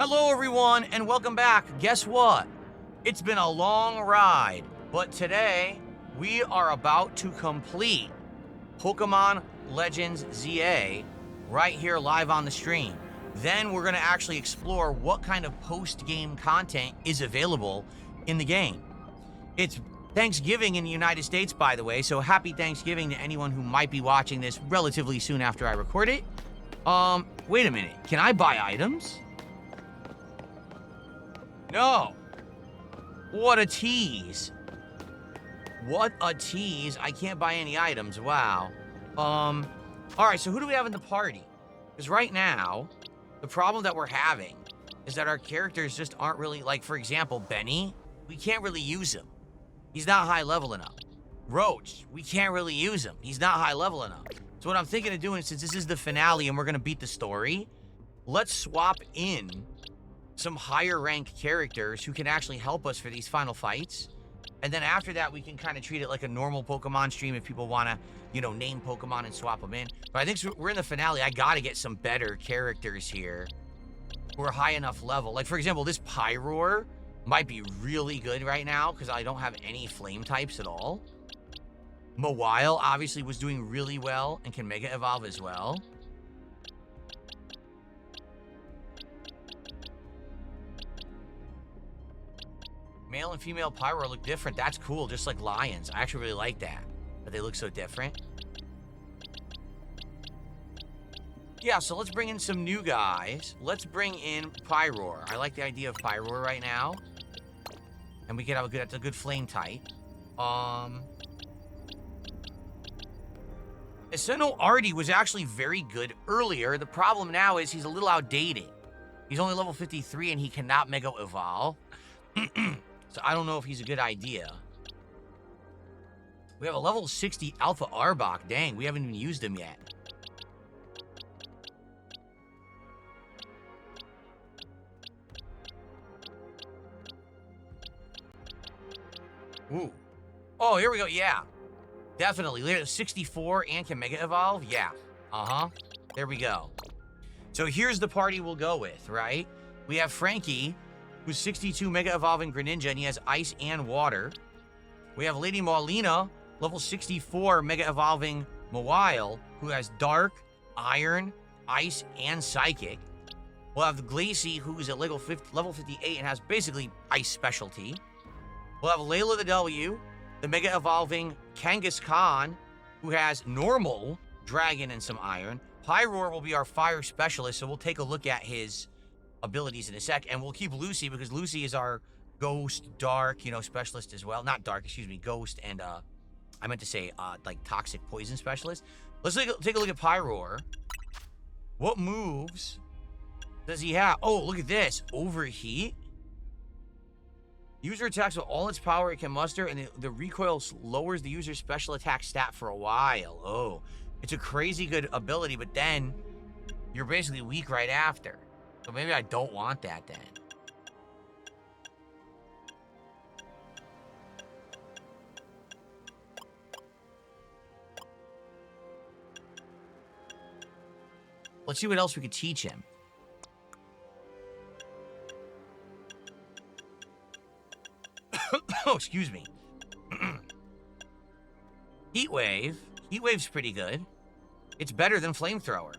Hello everyone and welcome back. Guess what? It's been a long ride, but today we are about to complete Pokemon Legends ZA right here live on the stream. Then we're going to actually explore what kind of post-game content is available in the game. It's Thanksgiving in the United States, by the way, so happy Thanksgiving to anyone who might be watching this relatively soon after I record it. Wait a minute. Can I buy items? No. What a tease. What a tease. I can't buy any items. Wow. All right, so who do we have in the party? Because right now, the problem that we're having is that our characters just aren't really, like, for example, Benny, we can't really use him. He's not high level enough. Roach, we can't really use him. He's not high level enough. So what I'm thinking of doing, since this is the finale and we're going to beat the story, let's swap in some higher rank characters who can actually help us for these final fights. And then after that, we can kind of treat it like a normal Pokemon stream if people want to, you know, name Pokemon and swap them in. But I think we're in the finale. I got to get some better characters here who are high enough level. Like, for example, this Pyroar might be really good right now because I don't have any flame types at all. Mawile obviously was doing really well and can Mega Evolve as well. Male and female Pyro look different. That's cool, just like lions. I actually really like that they look so different. Yeah, so let's bring in some new guys. Let's bring in Pyroar. I like the idea of Pyroar right now. And we could have that's a good flame type. Aseno Artie was actually very good earlier. The problem now is he's a little outdated. He's only level 53 and he cannot Mega Evolve. So I don't know if he's a good idea. We have a level 60 Alpha Arbok. Dang, we haven't even used him yet. Ooh. Oh, here we go. Yeah. Definitely. 64 and can Mega Evolve? Yeah. Uh-huh. There we go. So here's the party we'll go with, right? We have Frankie, who's 62 Mega Evolving Greninja, and he has Ice and Water. We have Lady Maulina, level 64 Mega Evolving Mawile, who has Dark, Iron, Ice, and Psychic. We'll have Glacie, who's at level 58 and has basically Ice specialty. We'll have Layla the W, the Mega Evolving Kangaskhan, who has Normal, Dragon, and some Iron. Pyroar will be our Fire Specialist, so we'll take a look at his abilities in a sec, and we'll keep Lucy because Lucy is our Ghost, Dark, you know, specialist as well. Not Dark, excuse me, Ghost, and I meant to say like Toxic Poison specialist. Let's take a look at Pyroar. What moves does he have? Oh, look at this. Overheat. User attacks with all its power it can muster, and the recoil lowers the user's special attack stat for a while. Oh, it's a crazy good ability, but then you're basically weak right after. So maybe I don't want that then. Let's see what else we could teach him. Oh, excuse me. Heat Wave. Heat Wave's pretty good. It's better than Flamethrower.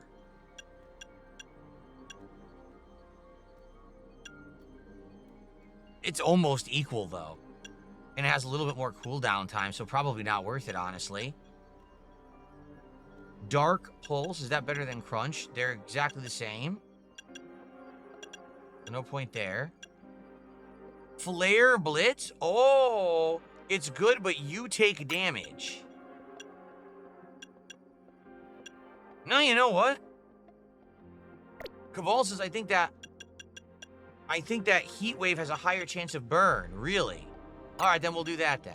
It's almost equal, though. And it has a little bit more cooldown time, so probably not worth it, honestly. Dark Pulse, is that better than Crunch? They're exactly the same. No point there. Flare Blitz? Oh, it's good, but you take damage. No, you know what? Cabal says, I think that Heat Wave has a higher chance of burn. Really? All right, then we'll do that then.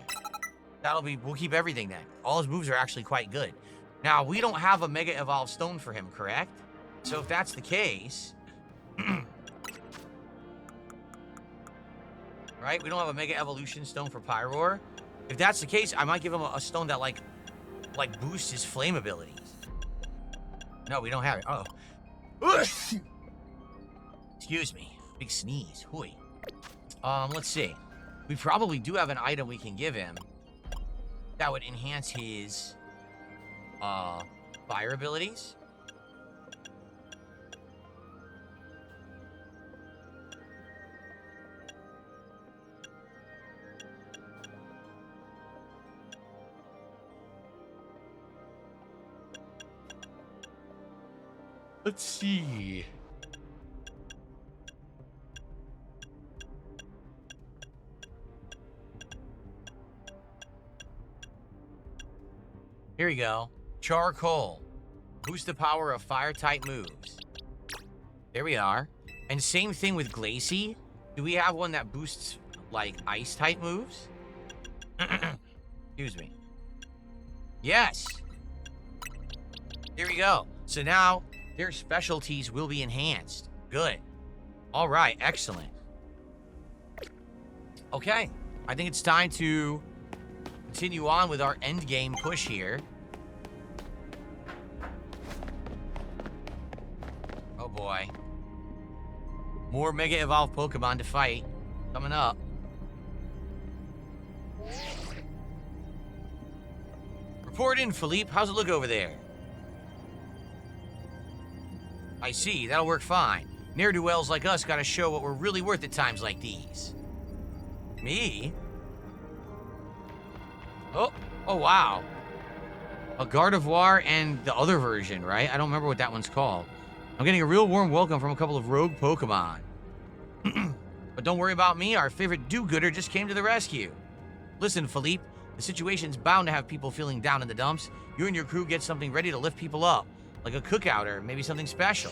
We'll keep everything then. All his moves are actually quite good. Now, we don't have a Mega Evolve Stone for him, correct? So if that's the case... right? We don't have a Mega Evolution Stone for Pyroar. If that's the case, I might give him a stone that, like boosts his flame abilities. No, we don't have it. Oh. Excuse me. Big sneeze. Hooey. Let's see. We probably do have an item we can give him that would enhance his, fire abilities. Let's see. Here we go. Charcoal. Boost the power of fire-type moves. There we are. And same thing with Glacy. Do we have one that boosts, like, ice-type moves? Excuse me. Yes. There we go. So now their specialties will be enhanced. Good. All right. Excellent. Okay. I think it's time to continue on with our endgame push here. Oh boy. More Mega Evolved Pokemon to fight. Coming up. Report in, Philippe. How's it look over there? I see. That'll work fine. Ne'er-do-wells like us gotta show what we're really worth at times like these. Me? Oh, wow. A Gardevoir and the other version, right? I don't remember what that one's called. I'm getting a real warm welcome from a couple of rogue Pokemon. But don't worry about me. Our favorite do-gooder just came to the rescue. Listen, Philippe. The situation's bound to have people feeling down in the dumps. You and your crew get something ready to lift people up. Like a cookout or maybe something special.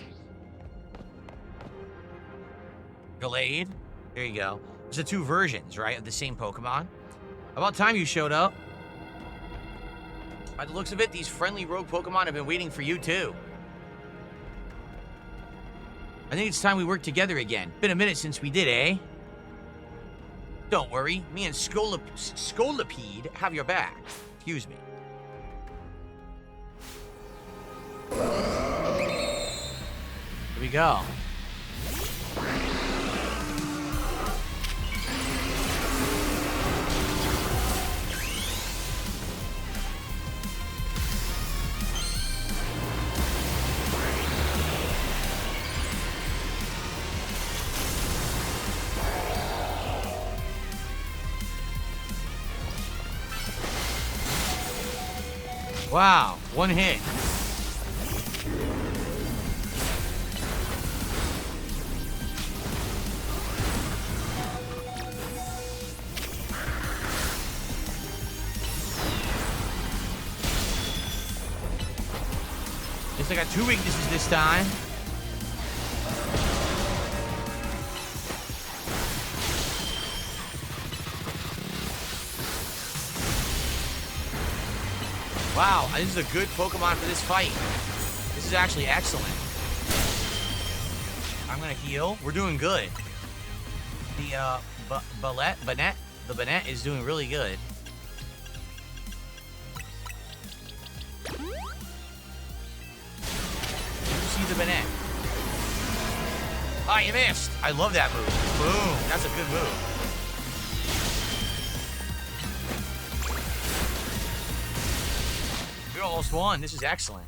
Gallade. There you go. There's the two versions, right, of the same Pokemon. About time you showed up. By the looks of it, these friendly rogue Pokemon have been waiting for you, too. I think it's time we work together again. Been a minute since we did, eh? Don't worry. Me and Scolipede have your back. Excuse me. Here we go. Wow, one hit. Guess I got two weaknesses this time. Wow, this is a good Pokemon for this fight. This is actually excellent. I'm gonna heal. We're doing good. The Banette is doing really good. See the Banette. Ah, you missed. I love that move. Boom. That's a good move. We almost won. This is excellent.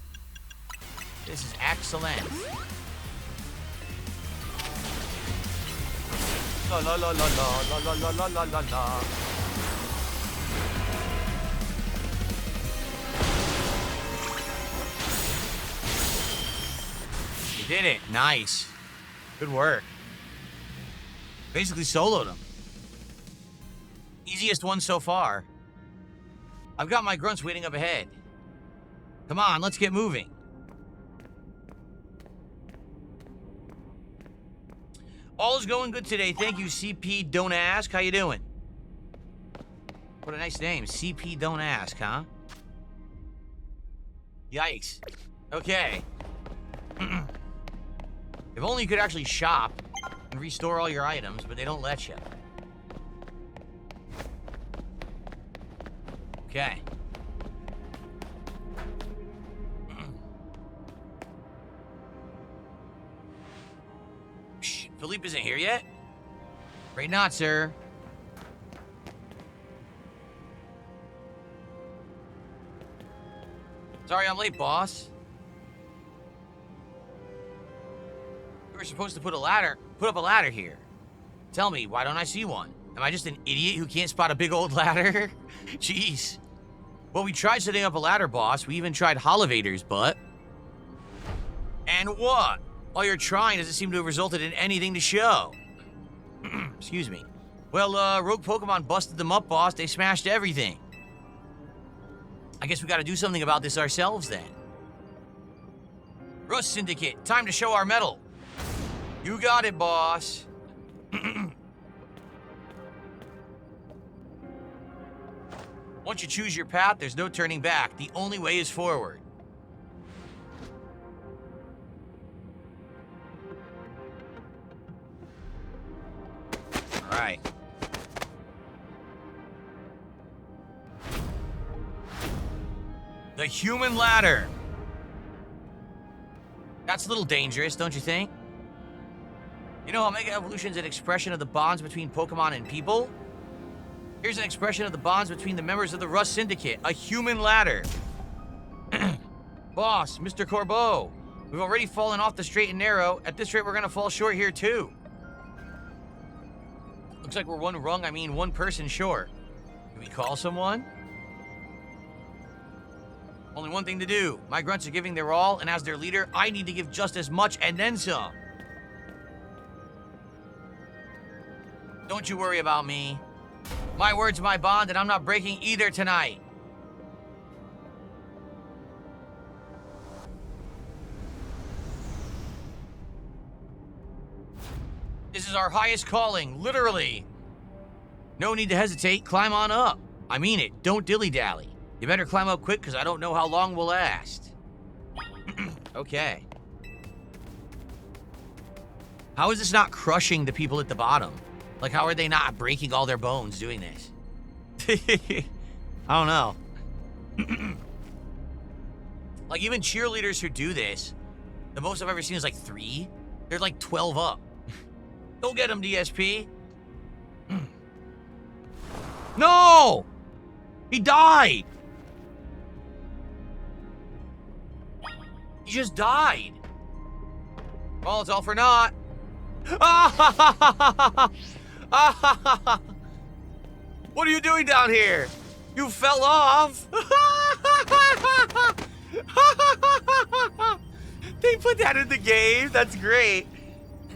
This is excellent. La la la la la la la la la la la. You did it. Nice. Good work. Basically soloed him. Easiest one so far. I've got my grunts waiting up ahead. Come on, let's get moving. All is going good today. Thank you, CP Don't Ask. How you doing? What a nice name. CP Don't Ask, huh? Yikes. Okay. If only you could actually shop and restore all your items, but they don't let you. Okay. Philippe isn't here yet? Afraid not, sir. Sorry I'm late, boss. We were supposed to put up a ladder here. Tell me, why don't I see one? Am I just an idiot who can't spot a big old ladder? Jeez. Well, we tried setting up a ladder, boss. We even tried holovators, but... And what? All your trying doesn't seem to have resulted in anything to show. Excuse me. Well, rogue Pokemon busted them up, boss. They smashed everything. I guess we gotta do something about this ourselves, then. Rust Syndicate, time to show our mettle. You got it, boss. Once you choose your path, there's no turning back. The only way is forward. All right. The human ladder. That's a little dangerous, don't you think? You know how Mega Evolution's an expression of the bonds between Pokemon and people? Here's an expression of the bonds between the members of the Rust Syndicate, a human ladder. Boss, Mr. Corbeau, we've already fallen off the straight and narrow. At this rate, we're gonna fall short here too. Looks like we're one person short. Can we call someone? Only one thing to do. My grunts are giving their all, and as their leader, I need to give just as much and then some. Don't you worry about me. My word's my bond, and I'm not breaking either tonight. This is our highest calling, literally. No need to hesitate, climb on up. I mean it, don't dilly-dally. You better climb up quick, because I don't know how long we'll last. Okay. How is this not crushing the people at the bottom? Like, how are they not breaking all their bones doing this? I don't know. Like, even cheerleaders who do this, the most I've ever seen is like 3. They're like 12 up. Go get him, DSP. No! He died! He just died. Well, it's all for naught. What are you doing down here? You fell off. They put that in the game. That's great.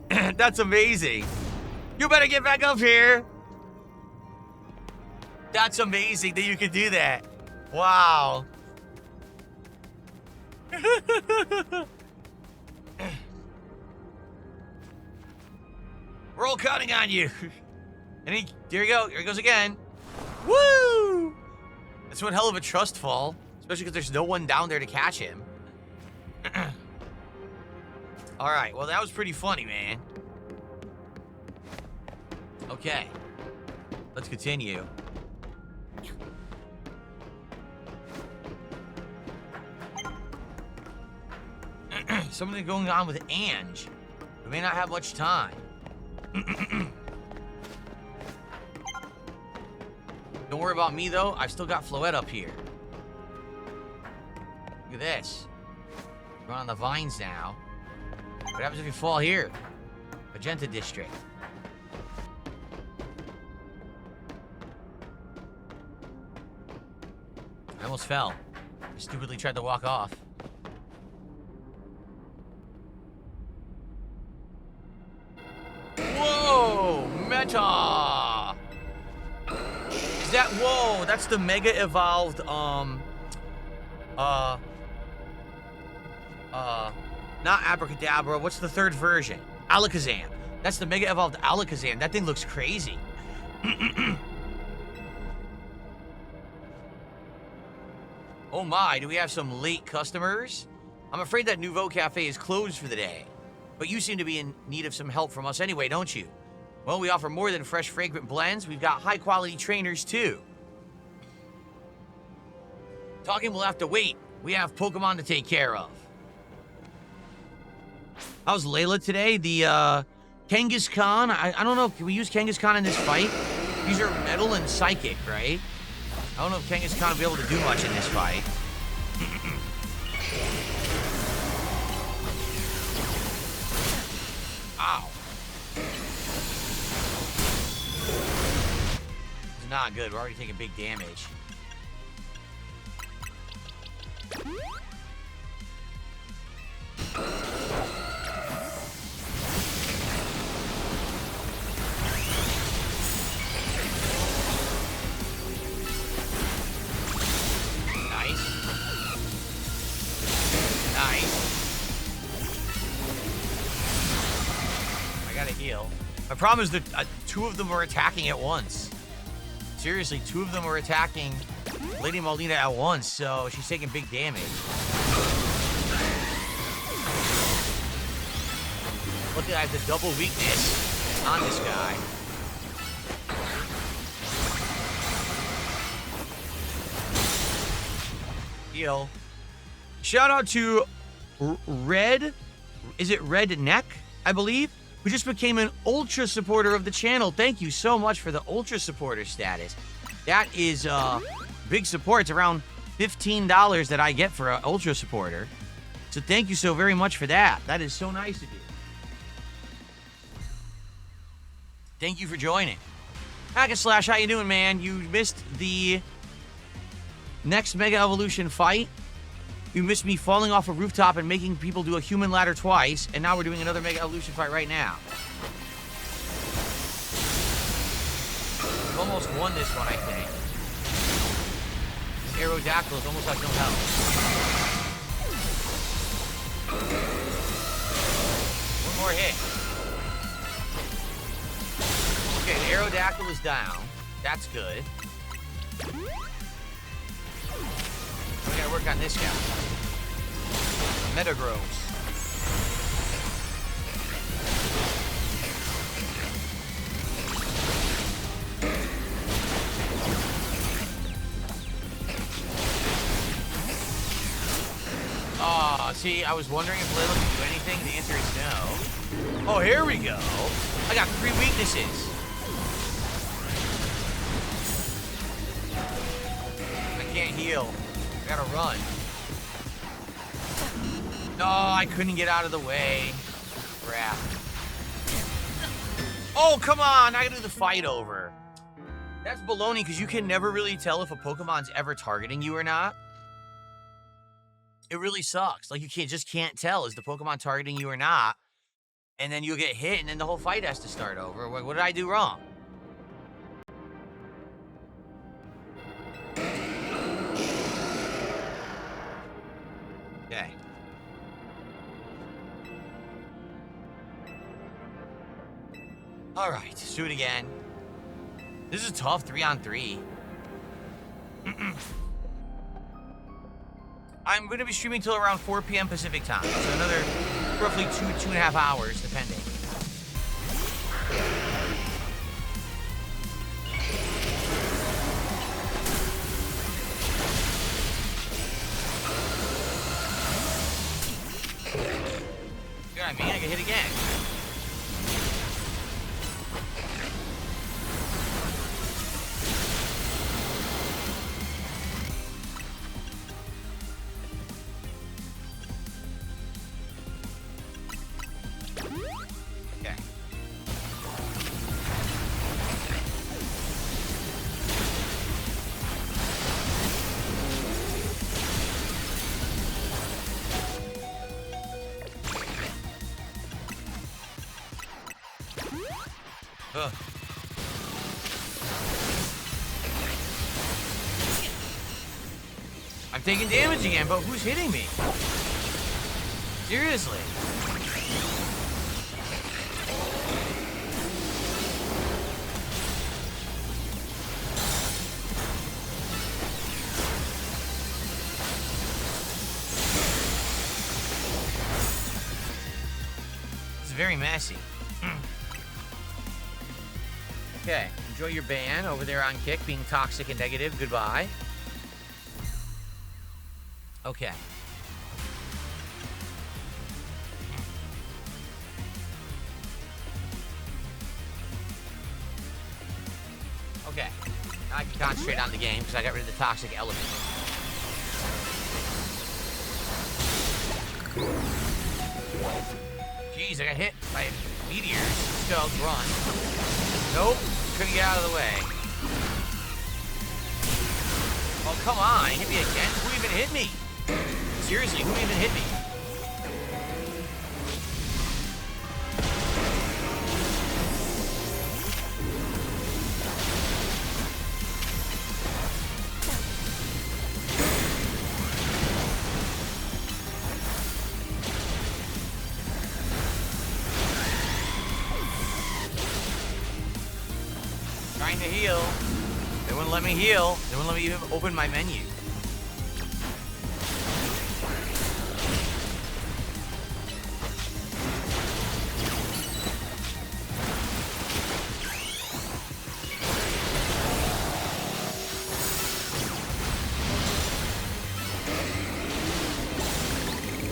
That's amazing. You better get back up here. That's amazing that you can do that. Wow. We're all counting on you. And there you go. Here he goes again. Woo! That's one hell of a trust fall. Especially because there's no one down there to catch him. Alright, well that was pretty funny, man. Okay. Let's continue. Something going on with Ange. We may not have much time. Don't worry about me, though. I've still got Floette up here. Look at this. We're on the vines now. What happens if you fall here? Magenta District. I almost fell. I stupidly tried to walk off. Whoa! Meta! Is that... Whoa! That's the Mega Evolved, not Abracadabra. What's the third version? Alakazam. That's the Mega Evolved Alakazam. That thing looks crazy. Oh my, do we have some late customers? I'm afraid that Nouveau Cafe is closed for the day. But you seem to be in need of some help from us anyway, don't you? Well, we offer more than fresh, fragrant blends. We've got high-quality trainers, too. Talking will have to wait. We have Pokemon to take care of. How's Layla today? The Kangaskhan, I don't know. Can we use Kangaskhan in this fight? These are metal and psychic, right? I don't know if Kangaskhan will be able to do much in this fight. Ow. It's not good. We're already taking big damage. Heal. My problem is that two of them are attacking at once. Seriously, two of them are attacking Lady Molina at once, so she's taking big damage. Look at I have the double weakness on this guy. Heal. Shout out to Red. Is it Red Neck, I believe? Who just became an Ultra supporter of the channel. Thank you so much for the Ultra supporter status. That is big support. It's around $15 that I get for an Ultra supporter. So thank you so very much for that. That is so nice of you. Thank you for joining. Hackaslash, how you doing, man? You missed the next Mega Evolution fight. You missed me falling off a rooftop and making people do a human ladder twice, and now we're doing another Mega Evolution fight right now. I've almost won this one, I think. This Aerodactyl is almost like no help. One more hit. Okay, the Aerodactyl is down. That's good. We gotta work on this guy. Metagross. See, I was wondering if Layla can do anything. The answer is no. Oh, here we go. I got 3 weaknesses. I can't heal. I gotta run. No, I couldn't get out of the way. Crap. Oh, come on. I gotta do the fight over. That's baloney because you can never really tell if a Pokemon's ever targeting you or not. It really sucks. Like, you just can't tell. Is the Pokemon targeting you or not? And then you'll get hit, and then the whole fight has to start over. What did I do wrong? Okay. All right, let's do it again. This is tough, 3-on-3. I'm going to be streaming till around 4 p.m. Pacific time, so another roughly 2.5 hours, depending. You know what I mean? I can hit again. I'm taking damage again, but who's hitting me? Seriously. It's very messy. Okay, enjoy your ban over there on Kick, being toxic and negative. Goodbye. Okay. I can concentrate on the game because I got rid of the toxic element. Jeez, I got hit by meteors. Let's go, run. Nope, couldn't get out of the way. Oh, come on, hit me again? Who even hit me? Seriously, who even hit me? Trying to heal. They wouldn't let me heal. They wouldn't let me even open my menu.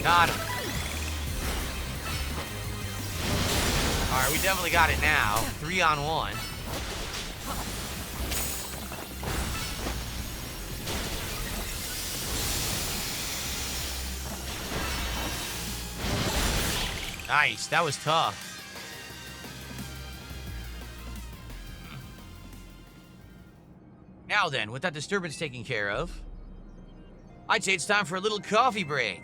Got him. Alright, we definitely got it now. 3-on-1. Nice, that was tough. Now then, with that disturbance taken care of, I'd say it's time for a little coffee break.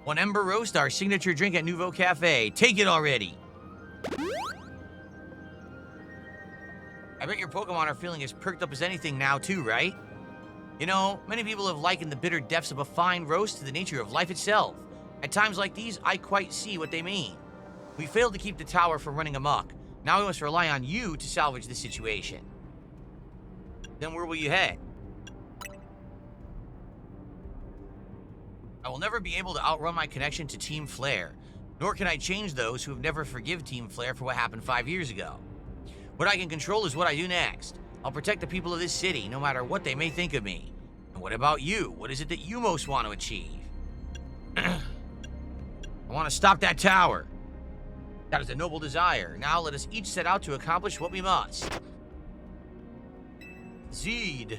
One Ember Roast, our signature drink at Nouveau Cafe. Take it already. I bet your Pokemon are feeling as perked up as anything now too, right? You know, many people have likened the bitter depths of a fine roast to the nature of life itself. At times like these, I quite see what they mean. We failed to keep the tower from running amok. Now we must rely on you to salvage the situation. Then where will you head? I will never be able to outrun my connection to Team Flare, nor can I change those who have never forgive Team Flare for what happened 5 years ago. What I can control is what I do next. I'll protect the people of this city, no matter what they may think of me. And what about you? What is it that you most want to achieve? I want to stop that tower. That is a noble desire. Now let us each set out to accomplish what we must. Zeed.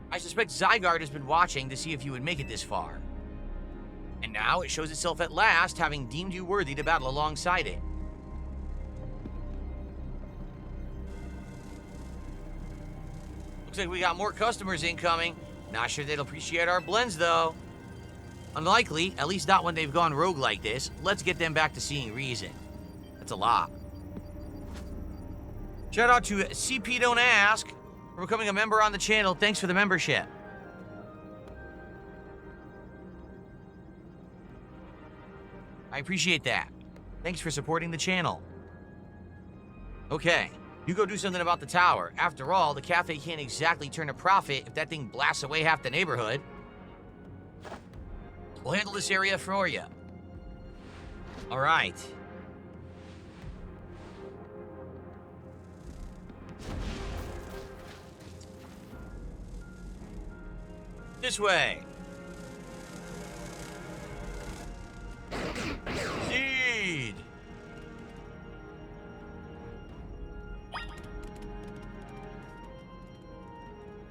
I suspect Zygarde has been watching to see if you would make it this far. And now it shows itself at last, having deemed you worthy to battle alongside it. Looks like we got more customers incoming. Not sure they'll appreciate our blends, though. Unlikely, at least not when they've gone rogue like this. Let's get them back to seeing reason. That's a lot. Shout out to CP Don't Ask for becoming a member on the channel. Thanks for the membership. I appreciate that. Thanks for supporting the channel. Okay, you go do something about the tower. After all, the cafe can't exactly turn a profit if that thing blasts away half the neighborhood. We'll handle this area for you. All right. This way. Seed.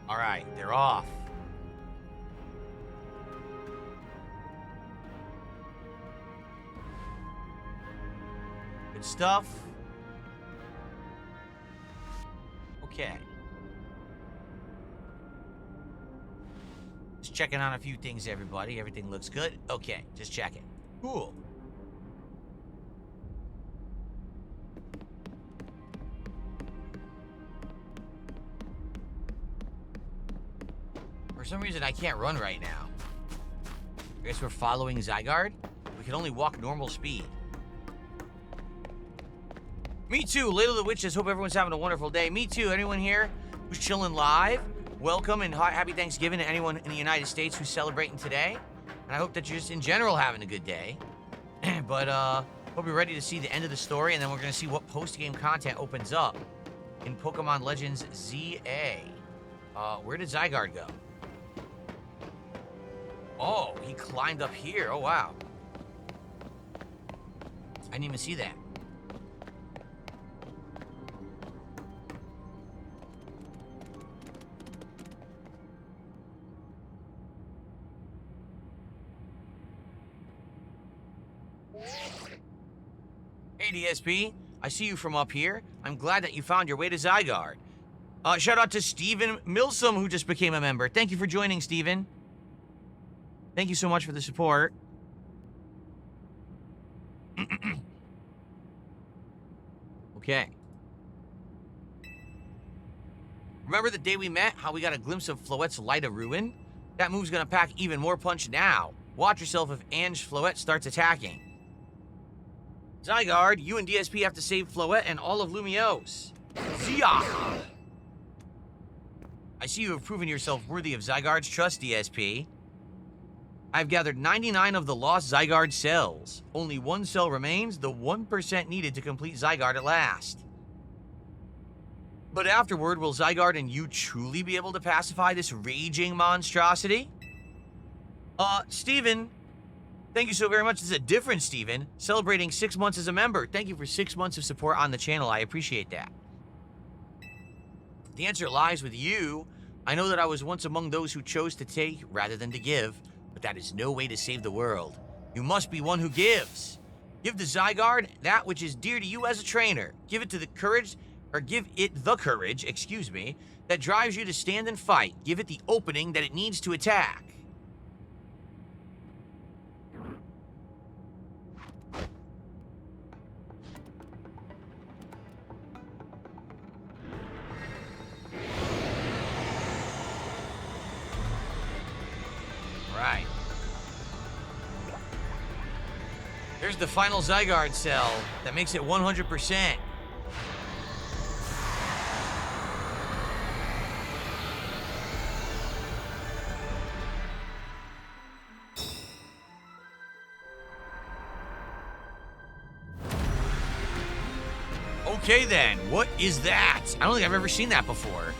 All right, they're off. Good stuff. Okay. Just checking on a few things, everybody. Everything looks good. Okay, just checking. Cool. For some reason, I can't run right now. I guess we're following Zygarde? We can only walk normal speed. Me too, Ladle the Witches. Hope everyone's having a wonderful day. Me too. Anyone here who's chilling live? Welcome and happy Thanksgiving to anyone in the United States who's celebrating today. And I hope that you're just in general having a good day. But hope you're ready to see the end of the story, and then we're going to see what post-game content opens up in Pokemon Legends ZA. Where did Zygarde go? Oh, he climbed up here. Oh, wow. I didn't even see that. Hey, DSP. I see you from up here. I'm glad that you found your way to Zygarde. Shout out to Steven Milsom, who just became a member. Thank you for joining, Steven. Thank you so much for the support. Okay. Remember the day we met? How we got a glimpse of Floette's Light of Ruin? That move's gonna pack even more punch now. Watch yourself if Ange Floette starts attacking. Zygarde, you and DSP have to save Floette and all of Lumiose. Zia! I see you have proven yourself worthy of Zygarde's trust, DSP. I've gathered 99 of the lost Zygarde cells. Only one cell remains, the 1% needed to complete Zygarde at last. But afterward, will Zygarde and you truly be able to pacify this raging monstrosity? Steven, thank you so very much. This is a different Steven, celebrating 6 months as a member. Thank you for 6 months of support on the channel. I appreciate that. The answer lies with you. I know that I was once among those who chose to take rather than to give, but that is no way to save the world. You must be one who gives. Give the Zygarde that which is dear to you as a trainer. Give it the courage, that drives you to stand and fight. Give it the opening that it needs to attack. Right. There's the final Zygarde cell that makes it 100%. Okay then, what is that? I don't think I've ever seen that before.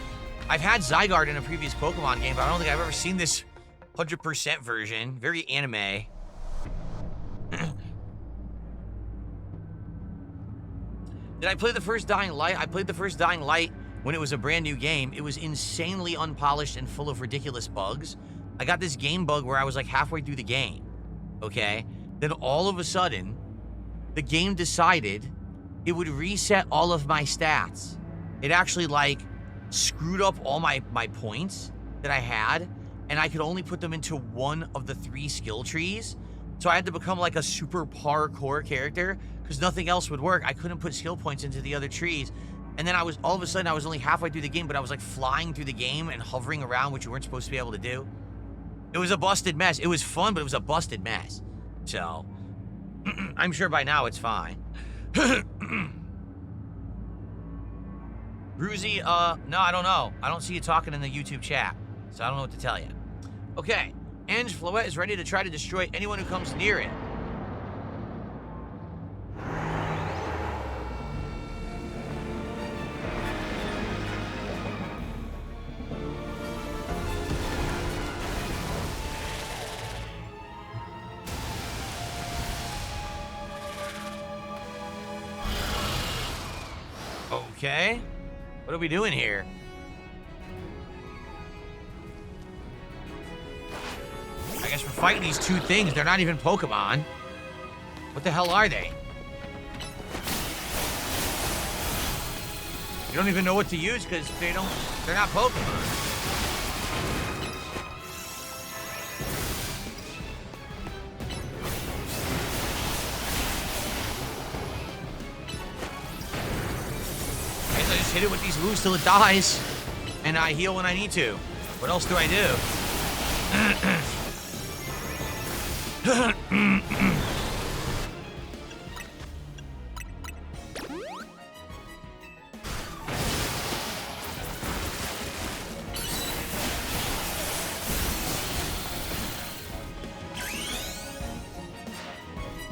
I've had Zygarde in a previous Pokemon game, but I don't think I've ever seen this 100% version. Very anime. Did I play the first Dying Light? I played the first Dying Light when it was a brand new game. It was insanely unpolished and full of ridiculous bugs. I got this game bug where I was like halfway through the game, okay? Then all of a sudden, the game decided it would reset all of my stats. It actually like screwed up all my points that I had, and I could only put them into one of the 3 skill trees. So I had to become like a super parkour character because nothing else would work. I couldn't put skill points into the other trees. And then all of a sudden I was only halfway through the game, but I was like flying through the game and hovering around, which you weren't supposed to be able to do. It was a busted mess. It was fun, but it was a busted mess. So I'm sure by now it's fine. Bruzy, no, I don't know. I don't see you talking in the YouTube chat, so I don't know what to tell you. Okay, Ange Floette is ready to try to destroy anyone who comes near it. Okay, what are we doing here? I guess we're fighting these 2 things. They're not even Pokemon. What the hell are they? You don't even know what to use because they're not Pokemon. I just hit it with these moves till it dies, and I heal when I need to. What else do I do?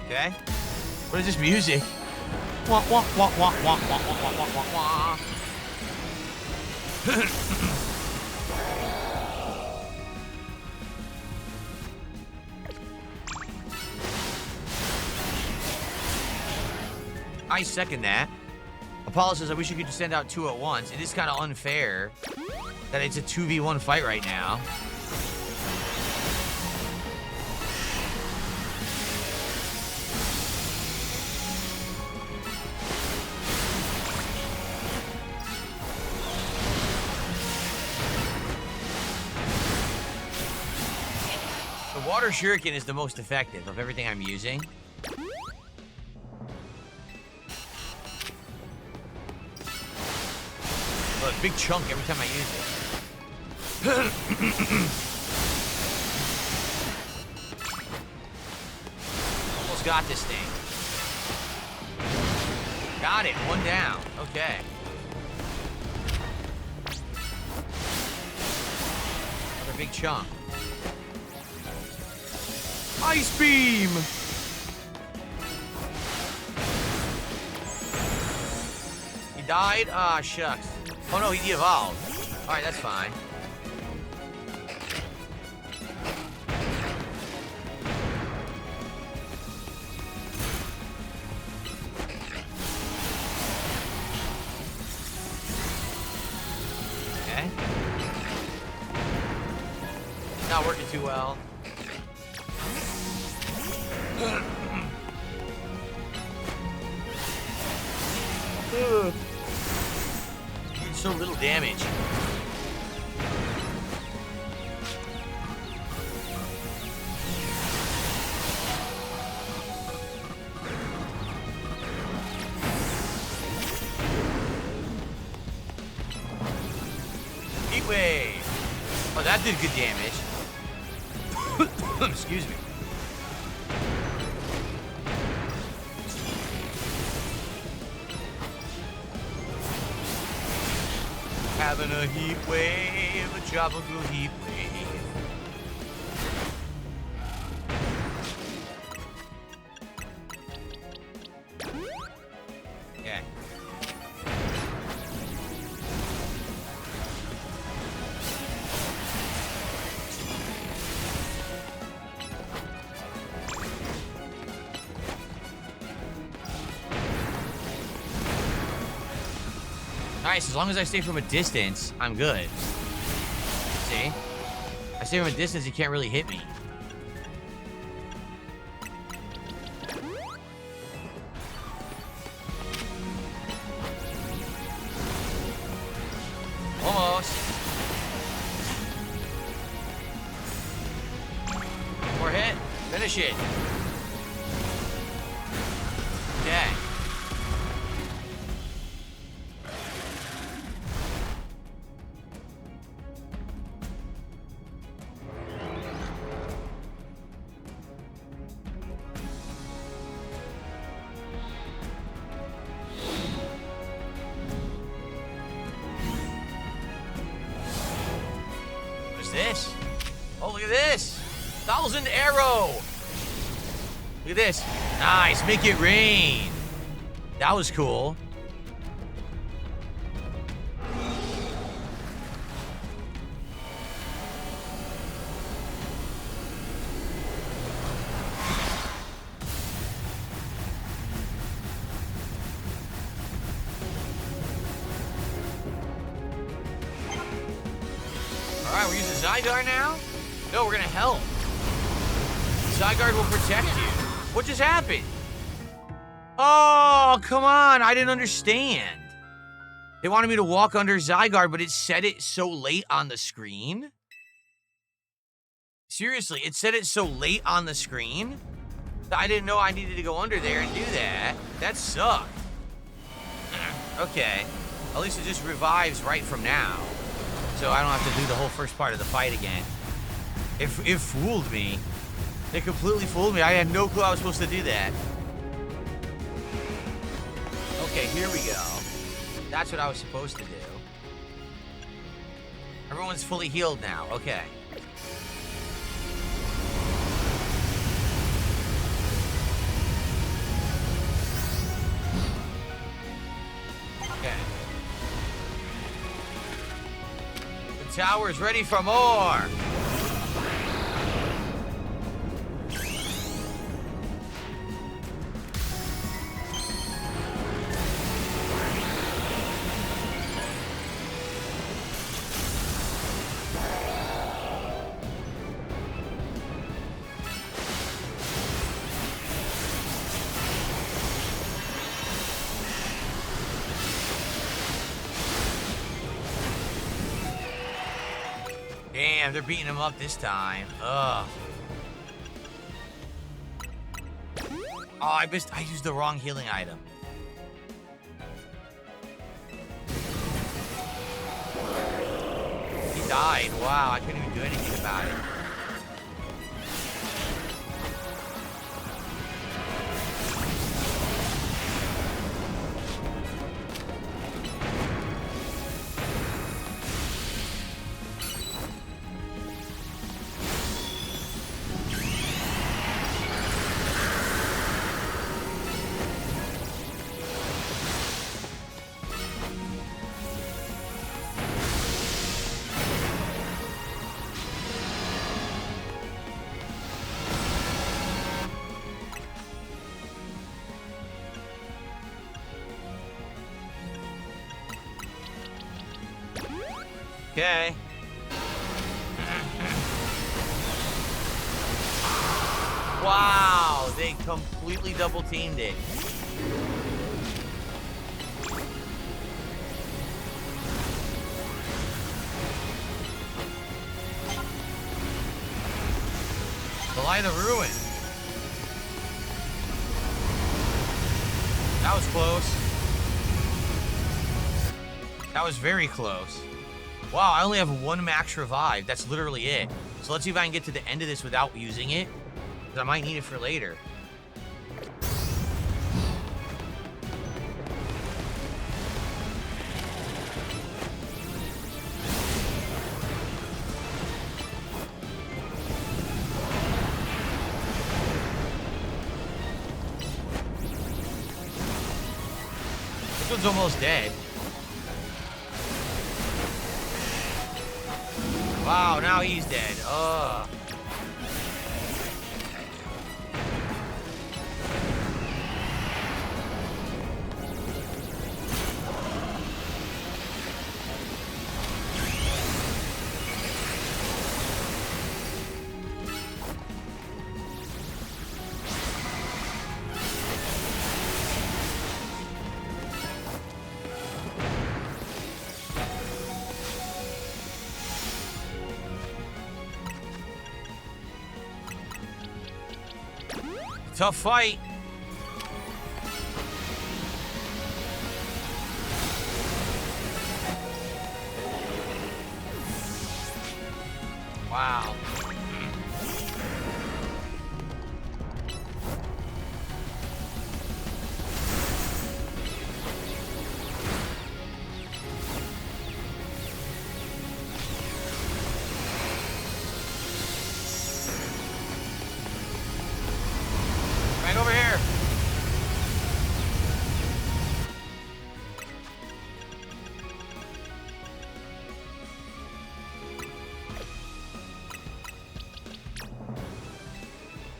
Okay. What is this music? Wah, wah, wah, wah, wah, wah, wah, wah, wah, wah. I second that. Apollo says, I wish you could just send out 2 at once. It is kind of unfair that it's a 2v1 fight right now. Water shuriken is the most effective of everything I'm using. Look, big chunk every time I use it. Almost got this thing. Got it, one down. Okay. Another big chunk. Ice beam! He died? Ah, shucks. Oh no, he de-evolved. Alright, that's fine. Okay. Not working too well. Did so little damage. Heat wave. Oh, that did good damage. Excuse me. Having a heat wave, a tropical heat wave. Okay. Nice, as long as I stay from a distance, I'm good. See? I stay from a distance, he can't really hit me. Almost. More hit. Finish it. Okay. This? Oh, look at this! 1,000 arrow! Look at this. Nice, make it rain. That was cool. Alright, we're using Zygarde now? No, we're gonna help. Zygarde will protect you. What just happened? Oh, come on. I didn't understand. They wanted me to walk under Zygarde, but it said it so late on the screen? Seriously, it said it so late on the screen that I didn't know I needed to go under there and do that. That sucked. Okay. At least it just revives right from now. So I don't have to do the whole first part of the fight again. It fooled me. It completely fooled me. I had no clue I was supposed to do that. Okay, here we go. That's what I was supposed to do. Everyone's fully healed now. Okay. Okay. The tower's ready for more. Damn, they're beating him up this time. Ugh. Oh, I used the wrong healing item. He died. Wow, I couldn't even do anything about it. Okay. Wow, they completely double teamed it. The Light of Ruin. That was close. That was very close. Wow, I only have one max revive. That's literally it. So let's see if I can get to the end of this without using it. Because I might need it for later. This one's almost dead. Wow, now he's dead. Ugh. Tough fight. Wow. Right over here.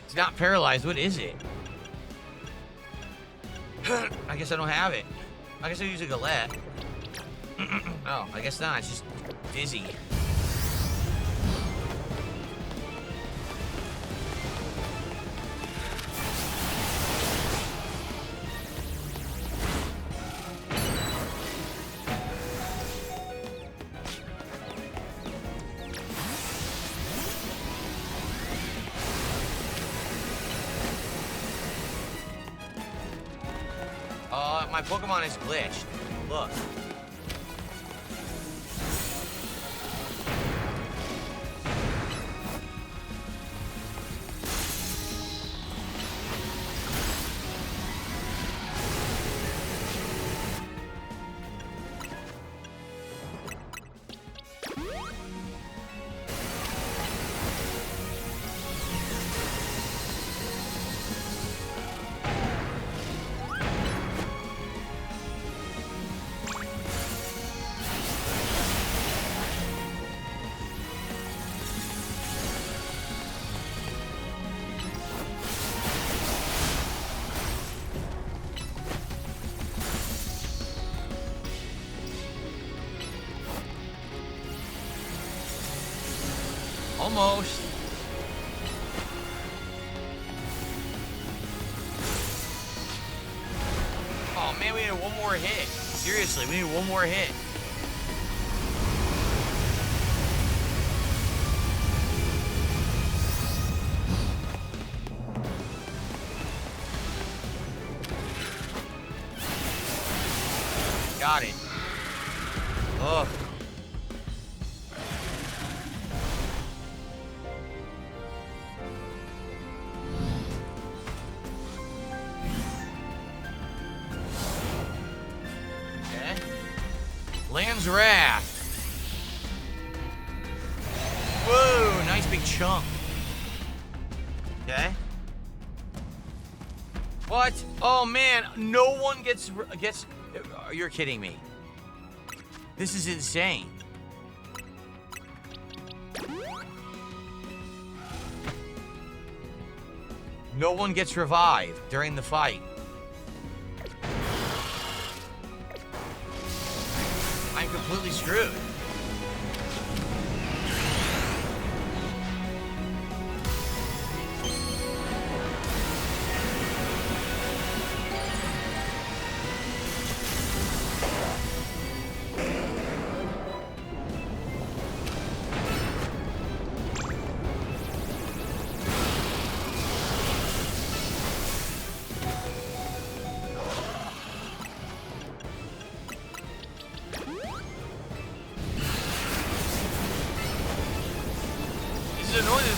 It's not paralyzed. What is it? I guess I don't have it. I guess I use a galette. Oh, I guess not. It's just dizzy. My Pokemon is glitched. Look. Almost. Oh man, we need one more hit. Seriously, we need one more hit. Got it. Ugh. Okay. Land's Wrath. Whoa, nice big chunk. Okay. What? Oh man, no one gets. You're kidding me. This is insane. No one gets revived during the fight. I'm completely screwed.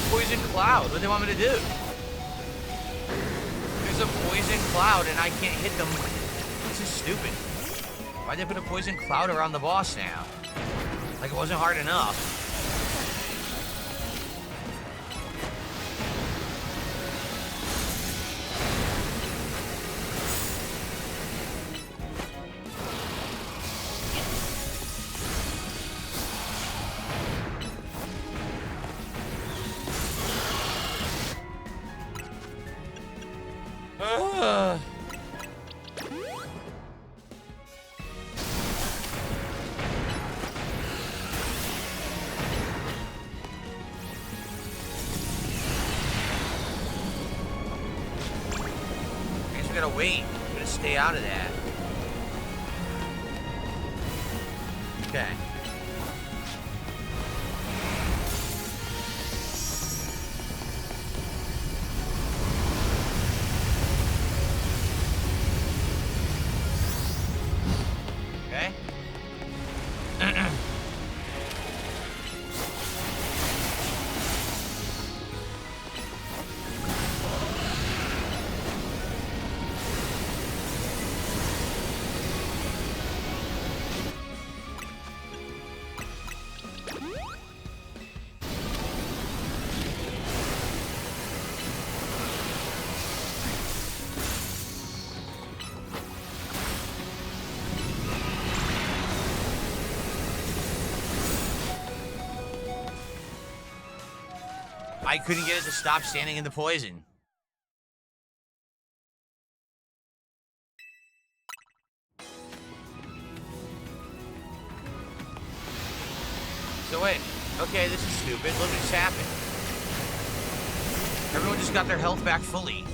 Poison cloud. What do they want me to do? There's a poison cloud and I can't hit them. This is stupid. Why'd they put a poison cloud around the boss now? Like it wasn't hard enough. Wait, I'm gonna stay out of that. Okay. Okay. I couldn't get it to stop standing in the poison. So wait, okay, this is stupid. Look what just happened. Everyone just got their health back fully.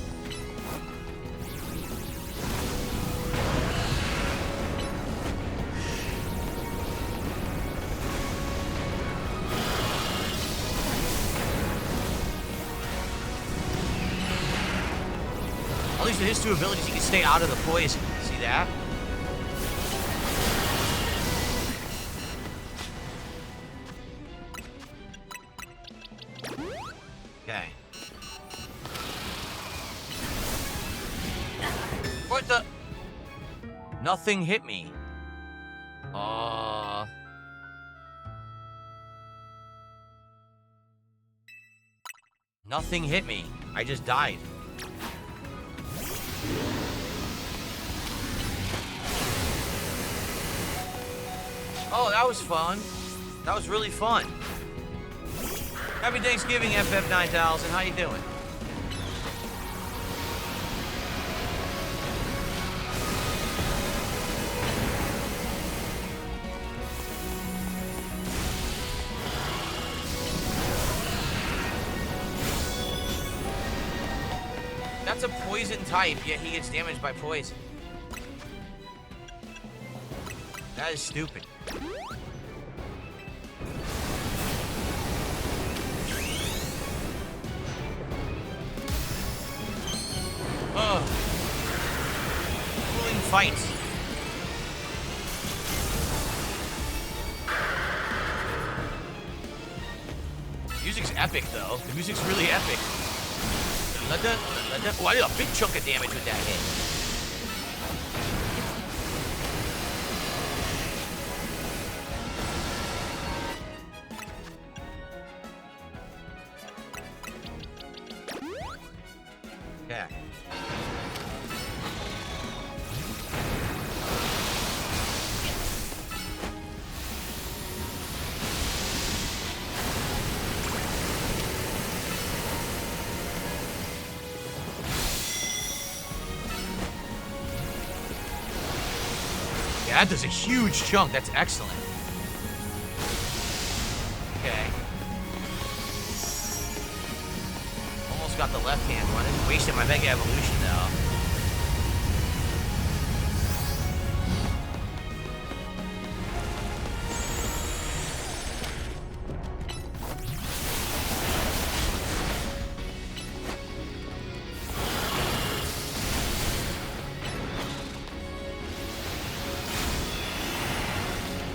At least with his two abilities, he can stay out of the poison. See that? Okay. What the? Nothing hit me. Nothing hit me. I just died. Oh, that was fun. That was really fun. Happy Thanksgiving, FF9000. How you doing? That's a poison type, yet he gets damaged by poison. That is stupid. Cooling fights. epic, though. The music's really epic. Oh, I did a big chunk of damage with that hit. Yeah. Yeah, that does a huge chunk. That's excellent. Okay. Almost got the left hand running. Wasted my Mega Evolution, though.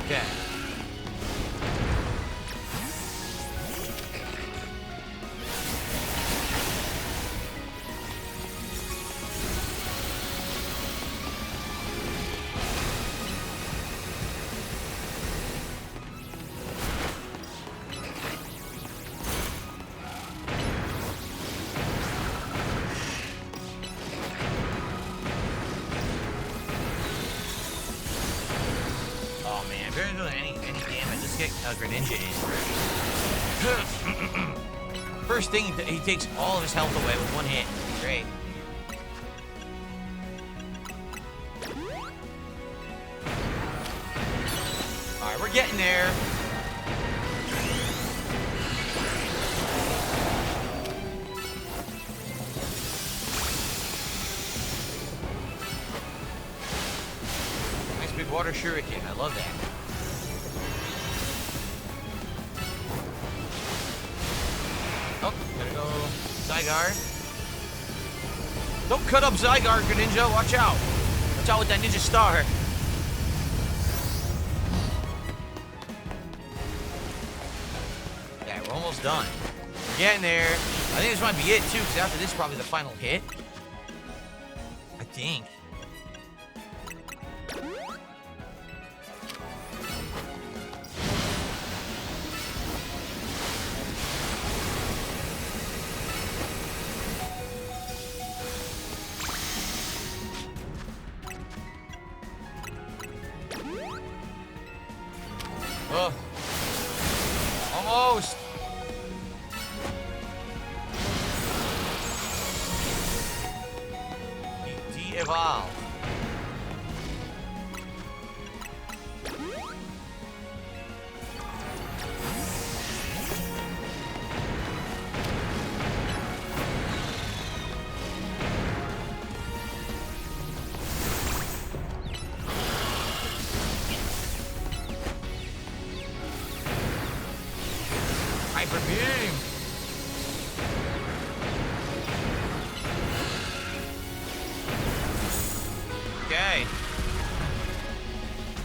Okay. Oh man, if you're doing any damage, let's get Greninja in. First thing, he takes all of his health away with one hit. Great. Alright, we're getting there. Nice big water shuriken. I love that. Oh, gotta go Zygarde. Don't cut up Zygarde, Greninja. Watch out. Watch out with that Ninja Star. Yeah, we're almost done. We're getting there. I think this might be it, too, because after this is probably the final hit. I think. Oh. Almost. De-evolve. Hyper beam. Okay.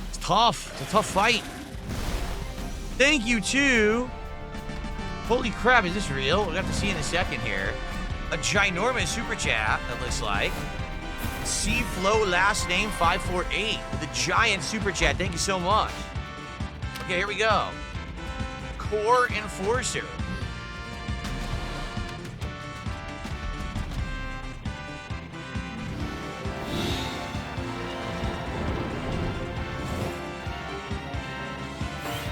It's tough. It's a tough fight. Thank you to... Holy crap, is this real? We'll have to see in a second here. A ginormous super chat, that looks like. C-Flow last name 548. The giant super chat. Thank you so much. Okay, here we go. Core Enforcer.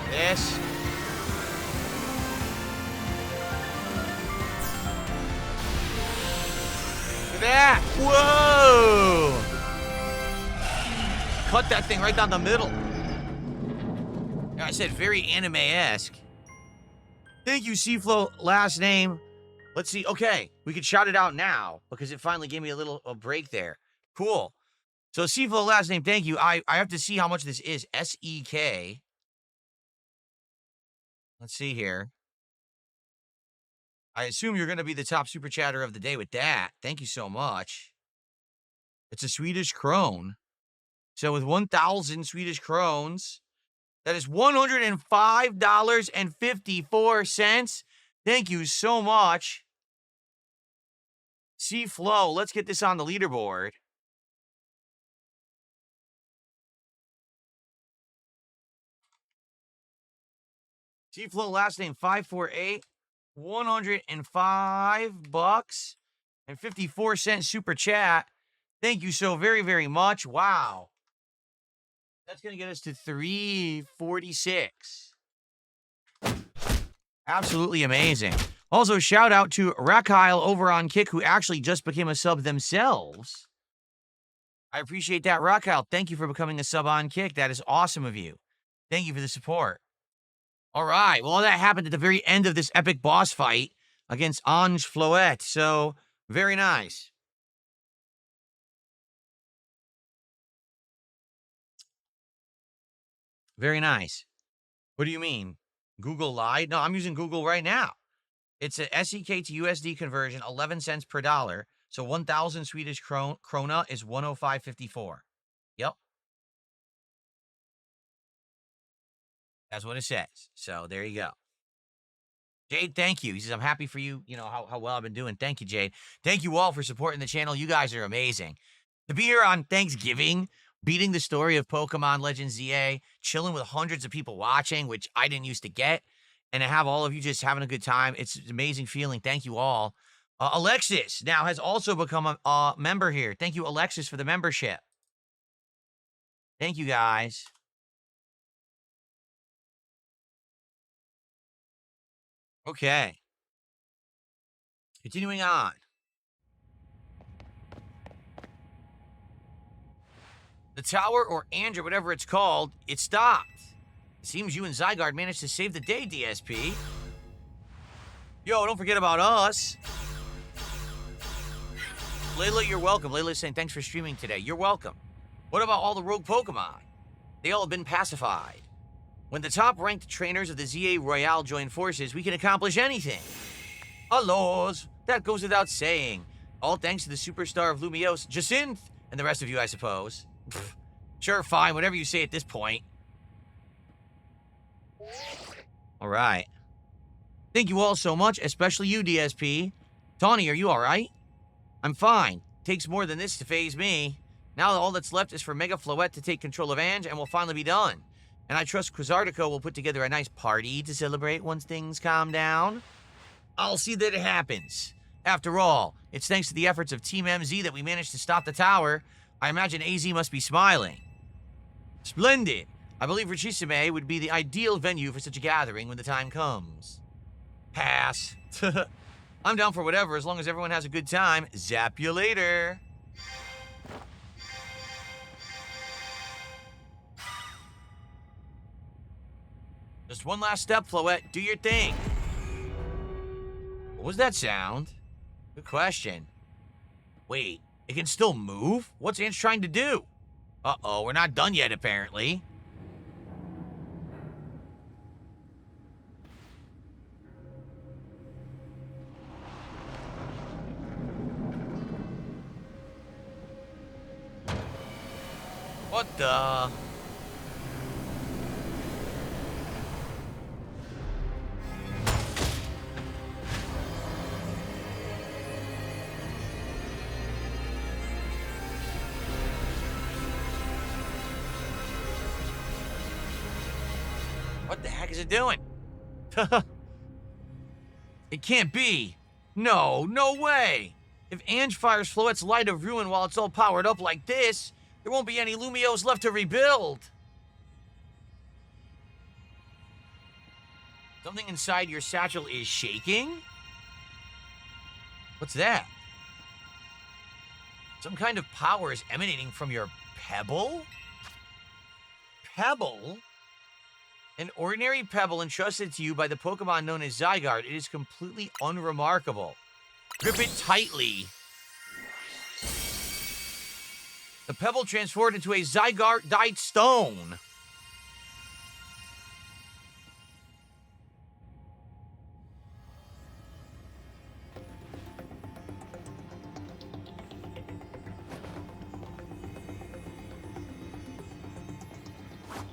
This. Look at that. Whoa! Cut that thing right down the middle. I said very anime-esque. Thank you, C-Flow last name. Let's see. Okay, we can shout it out now because it finally gave me a break there. Cool. So C-Flow last name, thank you. I have to see how much this is. S-E-K. Let's see here. I assume you're going to be the top super chatter of the day with that. Thank you so much. It's a Swedish krone. So with 1,000 Swedish krones, that is $105.54. Thank you so much. See Flo, let's get this on the leaderboard. See Flo, last name 548, $105 and 54-cent super chat. Thank you so very, very much. Wow. That's going to get us to 346. Absolutely amazing. Also, shout out to Rakyle over on Kick, who actually just became a sub themselves. I appreciate that, Rakyle. Thank you for becoming a sub on Kick. That is awesome of you. Thank you for the support. All right. Well, that happened at the very end of this epic boss fight against Ange Floette. So, very nice. Very nice. What do you mean? Google lied? No, I'm using Google right now. It's a SEK to USD conversion, 11 cents per dollar. So 1,000 Swedish krona is 105.54. Yep. That's what it says. So there you go. Jade, thank you. He says, I'm happy for you, how well I've been doing. Thank you, Jade. Thank you all for supporting the channel. You guys are amazing. To be here on Thanksgiving, beating the story of Pokemon Legends ZA, chilling with hundreds of people watching, which I didn't used to get, and to have all of you just having a good time. It's an amazing feeling. Thank you all. Alexis now has also become a member here. Thank you, Alexis, for the membership. Thank you, guys. Okay. Continuing on. The tower, or Andrew, whatever it's called, it stopped. It seems you and Zygarde managed to save the day, DSP. Yo, don't forget about us. Layla, you're welcome. Layla's saying, thanks for streaming today. You're welcome. What about all the rogue Pokemon? They all have been pacified. When the top-ranked trainers of the ZA Royale join forces, we can accomplish anything. Allos, that goes without saying. All thanks to the superstar of Lumiose, Jacinth, and the rest of you, I suppose. Pfft, sure, fine, whatever you say at this point. All right. Thank you all so much, especially you, DSP. Tawny, are you all right? I'm fine. Takes more than this to phase me. Now all that's left is for Mega Floette to take control of Ange, and we'll finally be done. And I trust Quasartico will put together a nice party to celebrate once things calm down. I'll see that it happens. After all, it's thanks to the efforts of Team MZ that we managed to stop the tower. I imagine AZ must be smiling. Splendid. I believe Richisime would be the ideal venue for such a gathering when the time comes. Pass. I'm down for whatever as long as everyone has a good time. Zap you later. Just one last step, Floette. Do your thing. What was that sound? Good question. Wait, it can still move? What's Ange trying to do? Uh-oh, we're not done yet, apparently. What the... What the heck is it doing? It can't be. No way. If Ange fires Floette's Light of Ruin while it's all powered up like this, there won't be any Lumiose left to rebuild. Something inside your satchel is shaking? What's that? Some kind of power is emanating from your pebble? Pebble? An ordinary pebble entrusted to you by the Pokemon known as Zygarde. It is completely unremarkable. Grip it tightly. The pebble transformed into a Zygarde-dyed stone.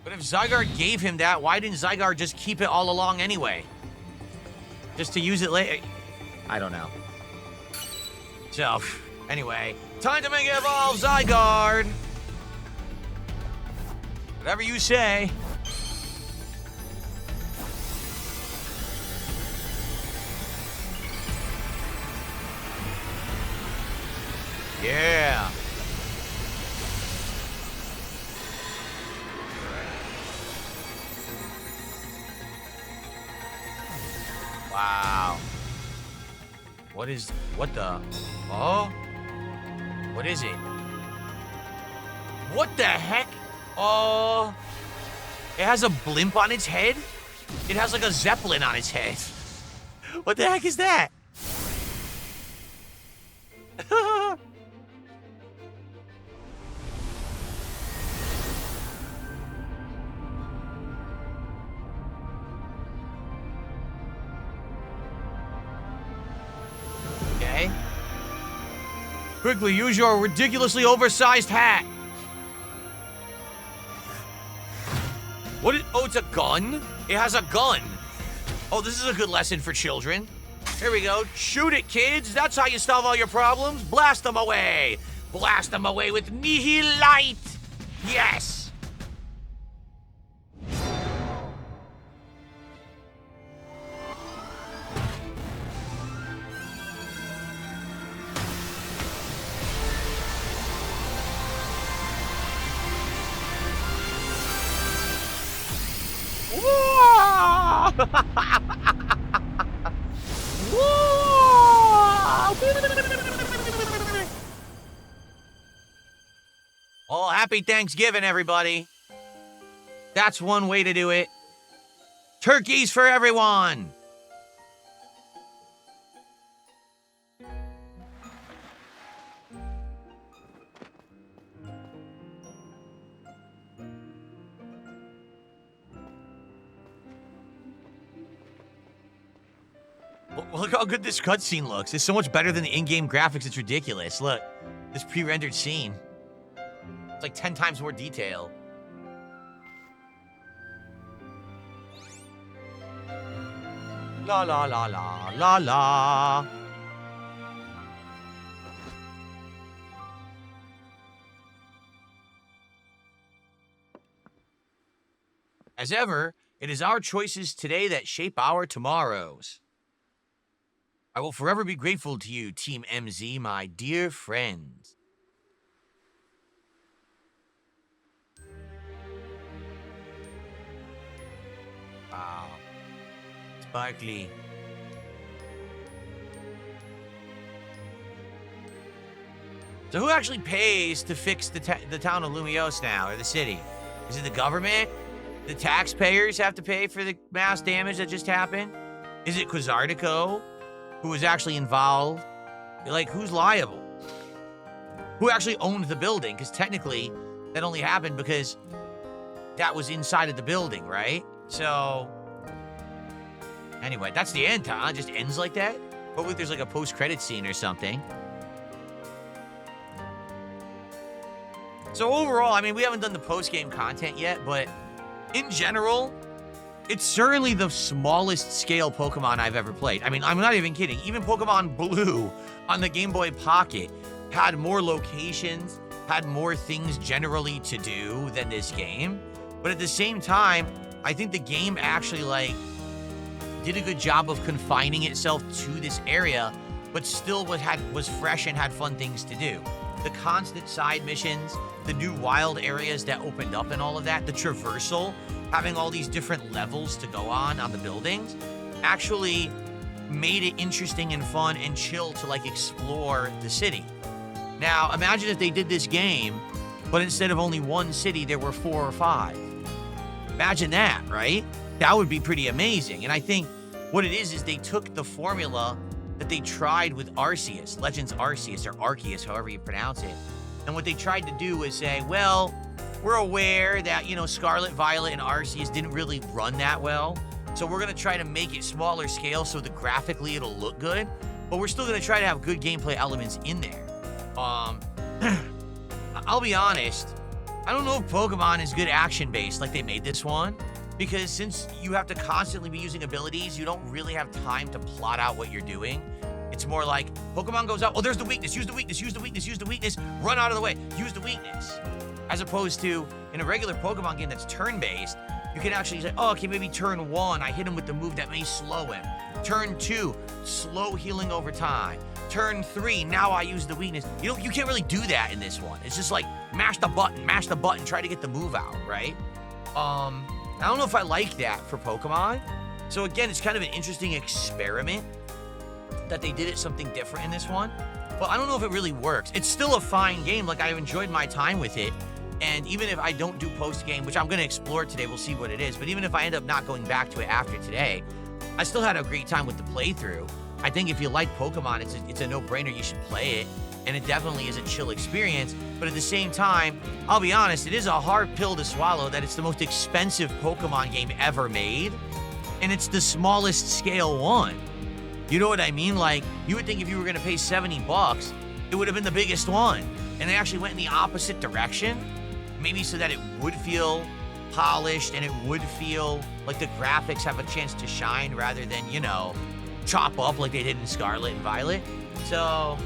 But if Zygarde gave him that, why didn't Zygarde just keep it all along anyway? Just to use it later. I don't know. So, anyway, time to Mega Evolve Zygarde. Whatever you say. Yeah. Wow. What the? Oh? What is it? What the heck? Oh. It has a blimp on its head? It has like a Zeppelin on its head. What the heck is that? Okay. Quickly, use your ridiculously oversized hat. What is, oh, it's a gun? It has a gun. Oh, this is a good lesson for children. Here we go. Shoot it, kids. That's how you solve all your problems. Blast them away. Blast them away with Nihilite. Yes. Oh, happy Thanksgiving, everybody. That's one way to do it. Turkeys for everyone. Look how good this cutscene looks. It's so much better than the in-game graphics. It's ridiculous. Look, this pre-rendered scene. It's like 10 times more detail. La la la la la la. As ever, it is our choices today that shape our tomorrows. I will forever be grateful to you, Team MZ, my dear friends. Wow. Sparkly. So who actually pays to fix the town of Lumiose now, or the city? Is it the government? The taxpayers have to pay for the mass damage that just happened? Is it Quasartico, who was actually involved? Like, who's liable? Who actually owned the building? Because technically, that only happened because that was inside of the building, right? So, anyway, that's the end, huh? It just ends like that? Hopefully there's like a post-credit scene or something. So overall, I mean, we haven't done the post-game content yet, but in general, it's certainly the smallest scale Pokemon I've ever played. I mean, I'm not even kidding. Even Pokemon Blue on the Game Boy Pocket had more locations, had more things generally to do than this game. But at the same time, I think the game actually, like, did a good job of confining itself to this area, but still was fresh and had fun things to do. The constant side missions, the new wild areas that opened up and all of that, the traversal, having all these different levels to go on the buildings, actually made it interesting and fun and chill to like explore the city. Now, imagine if they did this game, but instead of only one city, there were 4 or 5. Imagine that, right? That would be pretty amazing. And I think what it is they took the formula that they tried with Arceus, Legends Arceus, or Arceus, however you pronounce it. And what they tried to do was say, well, we're aware that, you know, Scarlet, Violet, and Arceus didn't really run that well. So we're going to try to make it smaller scale so that graphically it'll look good. But we're still going to try to have good gameplay elements in there. I'll be honest, I don't know if Pokemon is good action-based like they made this one. because since you have to constantly be using abilities, you don't really have time to plot out what you're doing. It's more like Pokemon goes out, oh, there's the weakness, use the weakness, use the weakness, use the weakness, run out of the way, use the weakness. As opposed to in a regular Pokemon game that's turn-based, you can actually say, oh, okay, maybe turn 1, I hit him with the move that may slow him. Turn 2, slow healing over time. Turn 3, now I use the weakness. You can't really do that in this one. It's just like mash the button, try to get the move out, right? I don't know if I like that for Pokemon. So again, it's kind of an interesting experiment that they did it something different in this one. But I don't know if it really works. It's still a fine game. Like, I've enjoyed my time with it. And even if I don't do post-game, which I'm going to explore today, we'll see what it is. But even if I end up not going back to it after today, I still had a great time with the playthrough. I think if you like Pokemon, it's a no-brainer. You should play it. And it definitely is a chill experience. But at the same time, I'll be honest, it is a hard pill to swallow that it's the most expensive Pokemon game ever made. And it's the smallest scale one. You know what I mean? Like, you would think if you were going to pay $70, it would have been the biggest one. And they actually went in the opposite direction. Maybe so that it would feel polished and it would feel like the graphics have a chance to shine rather than, you know, chop up like they did in Scarlet and Violet. So,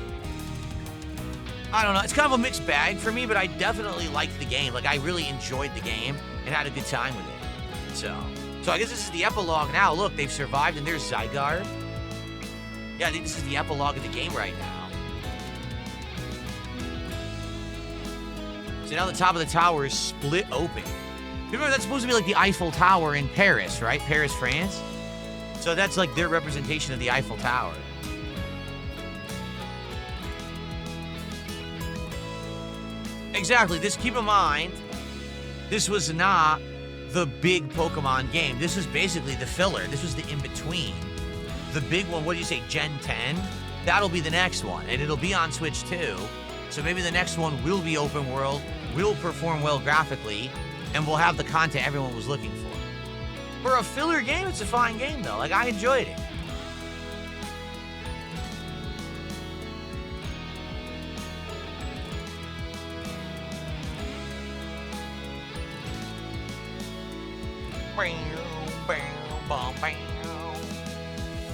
I don't know. It's kind of a mixed bag for me, but I definitely liked the game. Like, I really enjoyed the game and had a good time with it. So I guess this is the epilogue now. Look, they've survived and there's Zygarde. Yeah, I think this is the epilogue of the game right now. So now the top of the tower is split open. Remember, that's supposed to be like the Eiffel Tower in Paris, right? Paris, France. So that's like their representation of the Eiffel Tower. Exactly. Keep in mind, this was not the big Pokemon game. This was basically the filler. This was the in-between. The big one, what do you say, Gen 10? That'll be the next one, and it'll be on Switch too. So maybe the next one will be open world, will perform well graphically, and will have the content everyone was looking for. For a filler game, it's a fine game though. Like, I enjoyed it.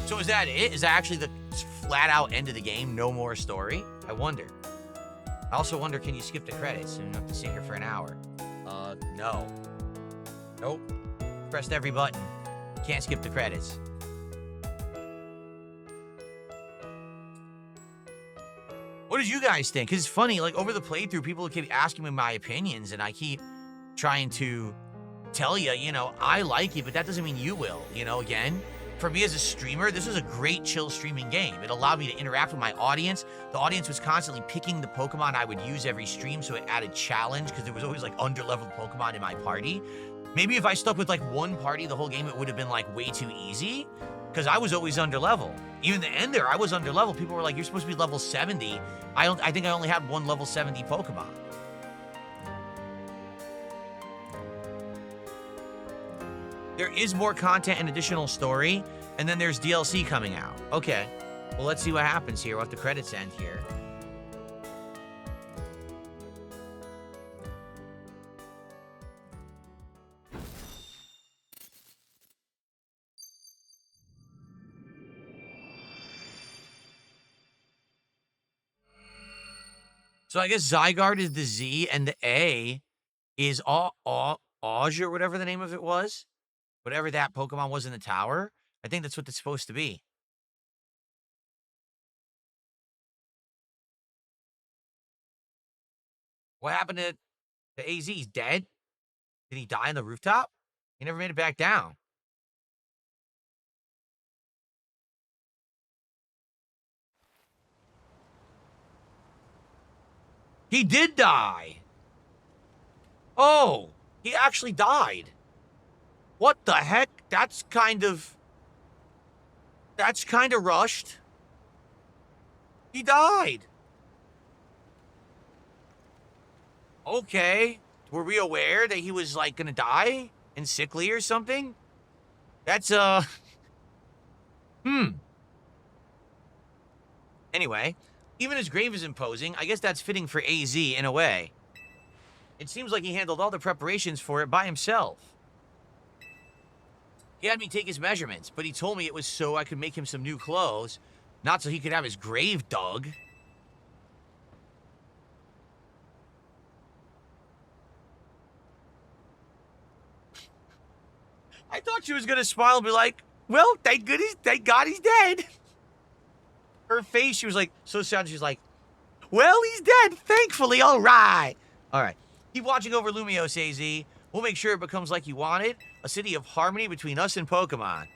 So is that it? Is that actually the flat out end of the game? No more story? I wonder. I also wonder, can you skip the credits and you have to sit here for an hour? No. Nope. Pressed every button. Can't skip the credits. What did you guys think? Because it's funny, like, over the playthrough, people keep asking me my opinions, and I keep trying to tell you, you know, I like it, but that doesn't mean you will, you know, again. For me as a streamer, this was a great chill streaming game. It allowed me to interact with my audience. The audience was constantly picking the Pokemon I would use every stream, so it added challenge because there was always like under-leveled Pokemon in my party. Maybe if I stuck with like one party the whole game, it would have been like way too easy because I was always under-level. Even the end there, I was under-level. People were like, you're supposed to be level 70. I think I only had one level 70 Pokemon. There is more content and additional story, and then there's DLC coming out. Okay, well, let's see what happens here. We'll have the credits end here. So I guess Zygarde is the Z, and the A is Auge, or whatever the name of it was. Whatever that Pokemon was in the tower. I think that's what it's supposed to be. What happened to AZ? He's dead? Did he die on the rooftop? He never made it back down. He did die. Oh, he actually died. What the heck? That's kind of rushed. He died. Okay. Were we aware that he was, like, gonna die and sickly or something? That's, Anyway, even his grave is imposing. I guess that's fitting for AZ in a way. It seems like he handled all the preparations for it by himself. He had me take his measurements, but he told me it was so I could make him some new clothes, not so he could have his grave dug. I thought she was gonna smile and be like, well, thank God he's dead. Her face, she was like, so sad. She's like, well, he's dead, thankfully, all right. All right. Keep watching over Lumios, AZ. We'll make sure it becomes like you wanted, a city of harmony between us and Pokemon.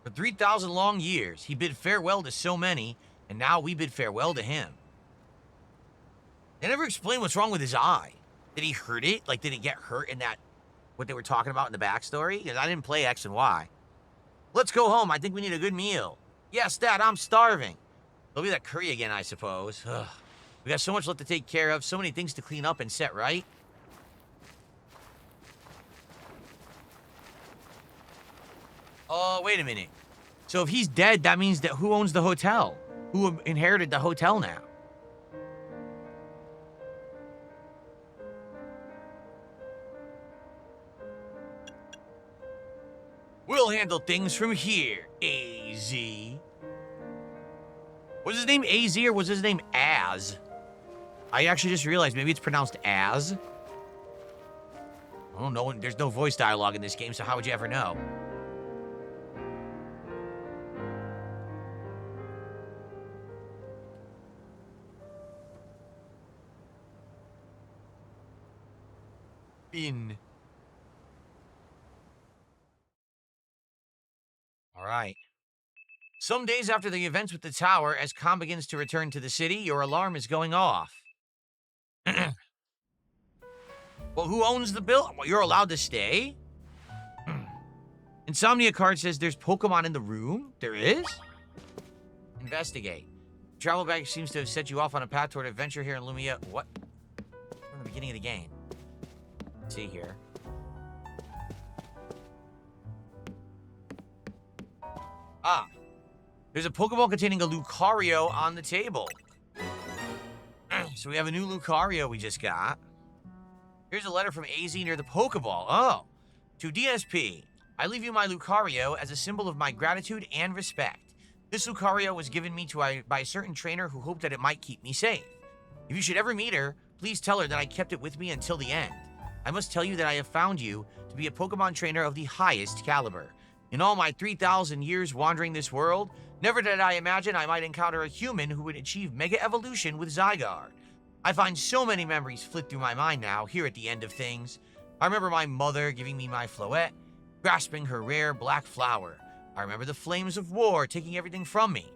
For 3,000 long years, he bid farewell to so many, and now we bid farewell to him. They never explained what's wrong with his eye. Did he hurt it? Like, did he get hurt in that, what they were talking about in the backstory? Because I didn't play X and Y. Let's go home. I think we need a good meal. Yes, Dad, I'm starving. There'll be that curry again, I suppose. Ugh. We got so much left to take care of, so many things to clean up and set right. Oh, wait a minute. So if he's dead, that means that who owns the hotel? Who inherited the hotel now? We'll handle things from here, AZ. Was his name AZ or was his name Az? I actually just realized maybe it's pronounced Az. I don't know. There's no voice dialogue in this game, so how would you ever know? All right. Some days after the events with the tower, as Com begins to return to the city, your alarm is going off. Well, who owns the bill? Well, you're allowed to stay? Insomnia card says there's Pokemon in the room. There is? Investigate. Travel bag seems to have set you off on a path toward adventure here in Lumia. What? From the beginning of the game. Let's see here. Ah. There's a Pokeball containing a Lucario on the table. So we have a new Lucario we just got. Here's a letter from AZ near the Pokeball. Oh. To DSP, I leave you my Lucario as a symbol of my gratitude and respect. This Lucario was given me by a certain trainer who hoped that it might keep me safe. If you should ever meet her, please tell her that I kept it with me until the end. I must tell you that I have found you to be a Pokemon trainer of the highest caliber. In all my 3,000 years wandering this world, never did I imagine I might encounter a human who would achieve Mega Evolution with Zygarde. I find so many memories flit through my mind now, here at the end of things. I remember my mother giving me my Floette, grasping her rare black flower. I remember the flames of war taking everything from me.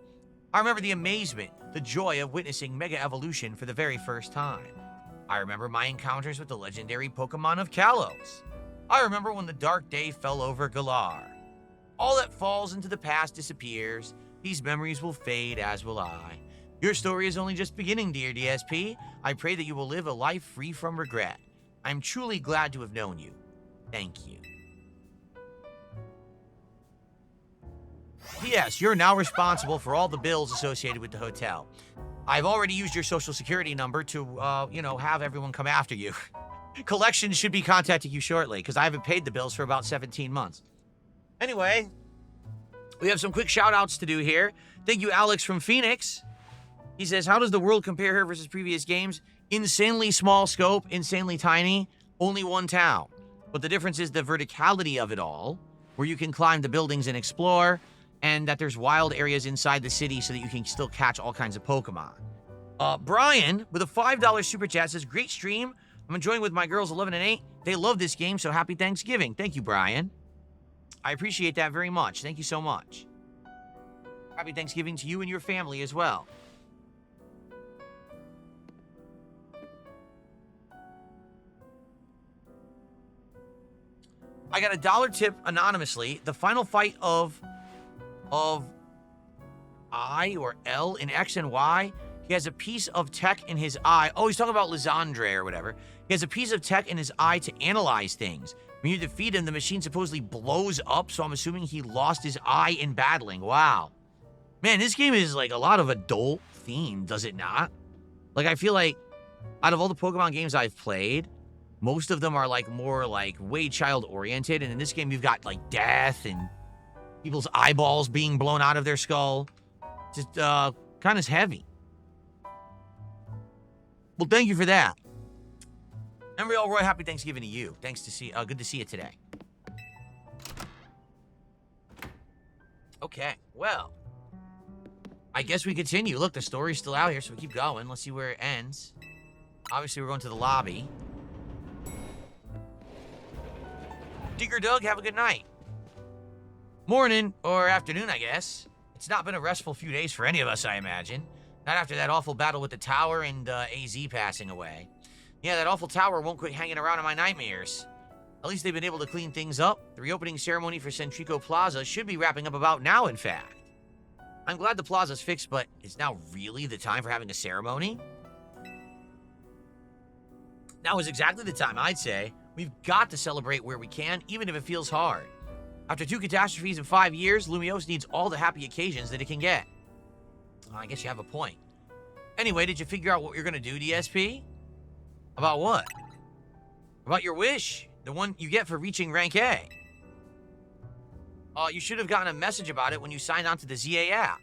I remember the amazement, the joy of witnessing Mega Evolution for the very first time. I remember my encounters with the legendary Pokemon of Kalos. I remember when the dark day fell over Galar. All that falls into the past disappears. These memories will fade, as will I. Your story is only just beginning, dear DSP. I pray that you will live a life free from regret. I'm truly glad to have known you. Thank you. P.S. You're now responsible for all the bills associated with the hotel. I've already used your social security number to, have everyone come after you. Collections should be contacting you shortly, because I haven't paid the bills for about 17 months. Anyway, we have some quick shout-outs to do here. Thank you, Alex from Phoenix. He says, how does the world compare here versus previous games? Insanely small scope, insanely tiny, only one town. But the difference is the verticality of it all, where you can climb the buildings and explore, and that there's wild areas inside the city so that you can still catch all kinds of Pokemon. Brian, with a $5 super chat, says, great stream. I'm enjoying with my girls 11 and 8. They love this game, so happy Thanksgiving. Thank you, Brian. I appreciate that very much. Thank you so much. Happy Thanksgiving to you and your family as well. I got a $1 tip anonymously. The final fight of I or L in X and Y, he has a piece of tech in his eye. Oh, he's talking about Lysandre or whatever. He has a piece of tech in his eye to analyze things. When you defeat him, the machine supposedly blows up, so I'm assuming he lost his eye in battling. Wow. Man, this game is like a lot of adult theme, does it not? Like, I feel like out of all the Pokemon games I've played, most of them are, like, more, like, way child-oriented. And in this game, you've got, like, death and people's eyeballs being blown out of their skull. Just, kind of heavy. Well, thank you for that. And real Roy, happy Thanksgiving to you. Good to see you today. Okay, well, I guess we continue. Look, the story's still out here, so we keep going. Let's see where it ends. Obviously, we're going to the lobby. Digger Doug, have a good night. Morning, or afternoon, I guess. It's not been a restful few days for any of us, I imagine. Not after that awful battle with the tower and AZ passing away. Yeah, that awful tower won't quit hanging around in my nightmares. At least they've been able to clean things up. The reopening ceremony for Centrico Plaza should be wrapping up about now, in fact. I'm glad the plaza's fixed, but is now really the time for having a ceremony? Now is exactly the time, I'd say. We've got to celebrate where we can, even if it feels hard. After 2 catastrophes in 5 years, Lumiose needs all the happy occasions that it can get. I guess you have a point. Anyway, did you figure out what you're going to do, DSP? About what? About your wish. The one you get for reaching rank A. You should have gotten a message about it when you signed on to the ZA app.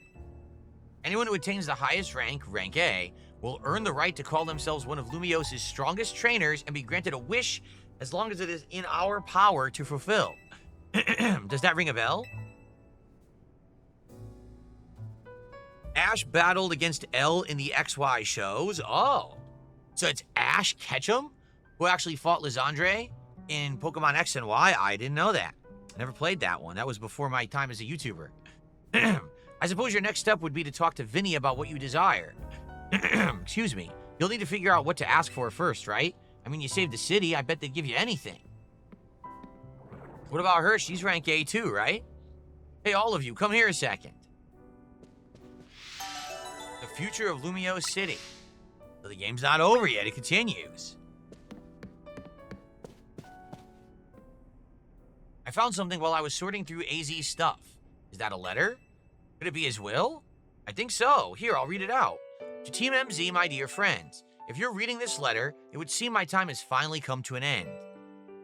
Anyone who attains the highest rank, rank A, will earn the right to call themselves one of Lumiose's strongest trainers and be granted a wish as long as it is in our power to fulfill. Does that ring a bell? Ash battled against L in the XY shows. Oh. So it's Ash Ketchum who actually fought Lizandre in Pokemon X and Y? I didn't know that. I never played that one. That was before my time as a YouTuber. I suppose your next step would be to talk to Vinny about what you desire. Excuse me. You'll need to figure out what to ask for first, right? I mean, you saved the city. I bet they'd give you anything. What about her? She's rank A too, right? Hey, all of you, come here a second. The future of Lumiose City. So the game's not over yet. It continues. I found something while I was sorting through AZ's stuff. Is that a letter? Could it be his will? I think so. Here, I'll read it out. To Team MZ, my dear friends, if you're reading this letter, it would seem my time has finally come to an end.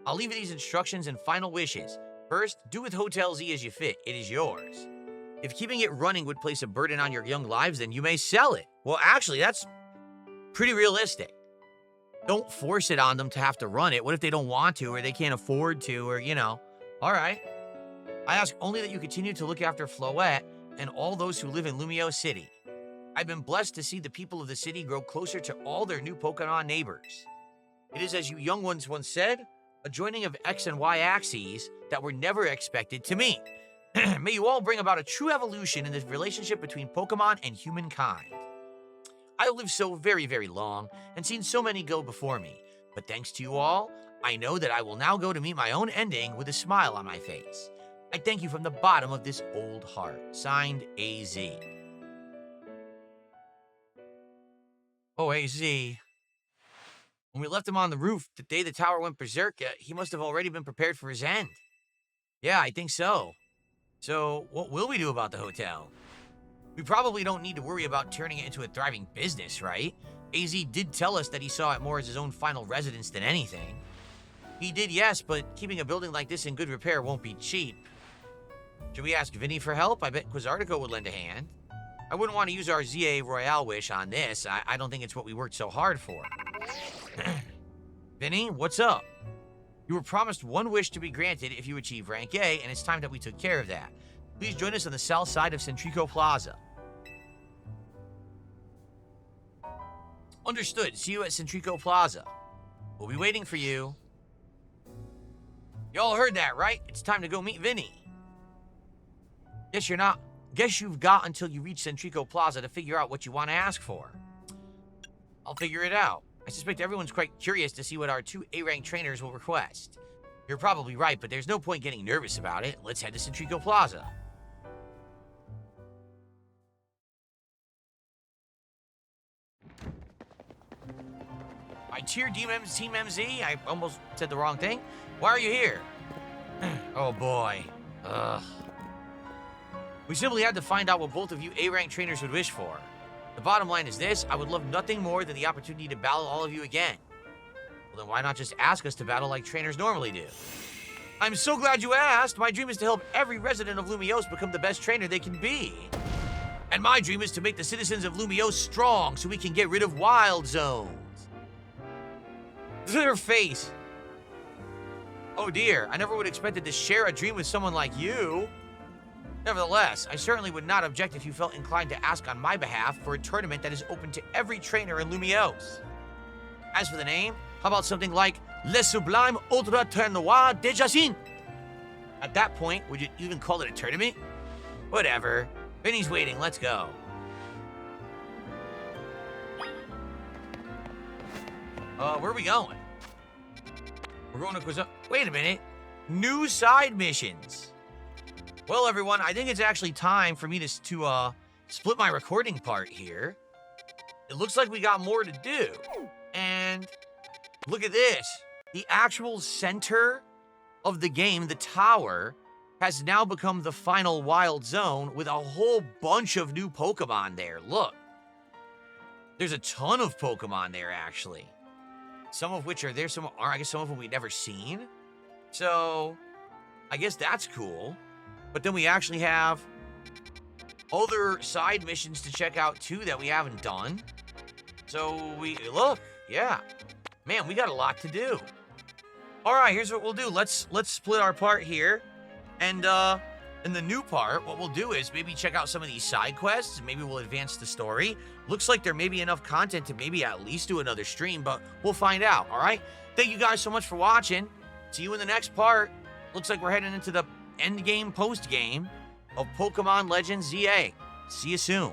I'll leave you these instructions and final wishes. First, do with Hotel Z as you fit. It is yours. If keeping it running would place a burden on your young lives, then you may sell it. Well, actually, that's pretty realistic. Don't force it on them to have to run it. What if they don't want to, or they can't afford to, or, All right. I ask only that you continue to look after Floette and all those who live in Lumiose City. I've been blessed to see the people of the city grow closer to all their new Pokemon neighbors. It is, as you young ones once said, a joining of X and Y axes that were never expected to meet. May you all bring about a true evolution in the relationship between Pokemon and humankind. I have lived so very, very long and seen so many go before me, but thanks to you all, I know that I will now go to meet my own ending with a smile on my face. I thank you from the bottom of this old heart. Signed, AZ. Oh, AZ. When we left him on the roof the day the tower went berserk, he must have already been prepared for his end. Yeah, I think so. So, what will we do about the hotel? We probably don't need to worry about turning it into a thriving business, right? AZ did tell us that he saw it more as his own final residence than anything. He did, yes, but keeping a building like this in good repair won't be cheap. Should we ask Vinny for help? I bet Quizartico would lend a hand. I wouldn't want to use our ZA Royale wish on this. I don't think it's what we worked so hard for. Vinny, what's up? You were promised one wish to be granted if you achieve rank A, and it's time that we took care of that. Please join us on the south side of Centrico Plaza. Understood. See you at Centrico Plaza. We'll be waiting for you. Y'all heard that, right? It's time to go meet Vinny. Guess you've got until you reach Centrico Plaza to figure out what you want to ask for. I'll figure it out. I suspect everyone's quite curious to see what our 2 A-rank trainers will request. You're probably right, but there's no point getting nervous about it. Let's head to Centrico Plaza. My tier Team MZ, I almost said the wrong thing. Why are you here? Oh boy. Ugh. We simply had to find out what both of you A-rank trainers would wish for. The bottom line is this: I would love nothing more than the opportunity to battle all of you again. Well, then why not just ask us to battle like trainers normally do? I'm so glad you asked. My dream is to help every resident of Lumiose become the best trainer they can be. And my dream is to make the citizens of Lumiose strong so we can get rid of wild zones. Their face. Oh dear, I never would have expected to share a dream with someone like you. Nevertheless, I certainly would not object if you felt inclined to ask on my behalf for a tournament that is open to every trainer in Lumiose. As for the name, how about something like Le Sublime Ultra Tournoi de Jacin? At that point, would you even call it a tournament? Whatever. Vinny's waiting, let's go. Where are we going? We're going to Quiz-Up. Wait a minute. New side missions. Well, everyone, I think it's actually time for me to split my recording part here. It looks like we got more to do. And look at this. The actual center of the game, the tower, has now become the final wild zone with a whole bunch of new Pokemon there. Look. There's a ton of Pokemon there, actually. Some of which are there, some aren't. I guess some of them we've never seen. So, I guess that's cool. But then we actually have other side missions to check out, too, that we haven't done. So, look, yeah. Man, we got a lot to do. All right, here's what we'll do. Let's split our part here. And in the new part, what we'll do is maybe check out some of these side quests. Maybe we'll advance the story. Looks like there may be enough content to maybe at least do another stream, but we'll find out, all right? Thank you guys so much for watching. See you in the next part. Looks like we're heading into the end game, post game of Pokemon Legends ZA. See you soon.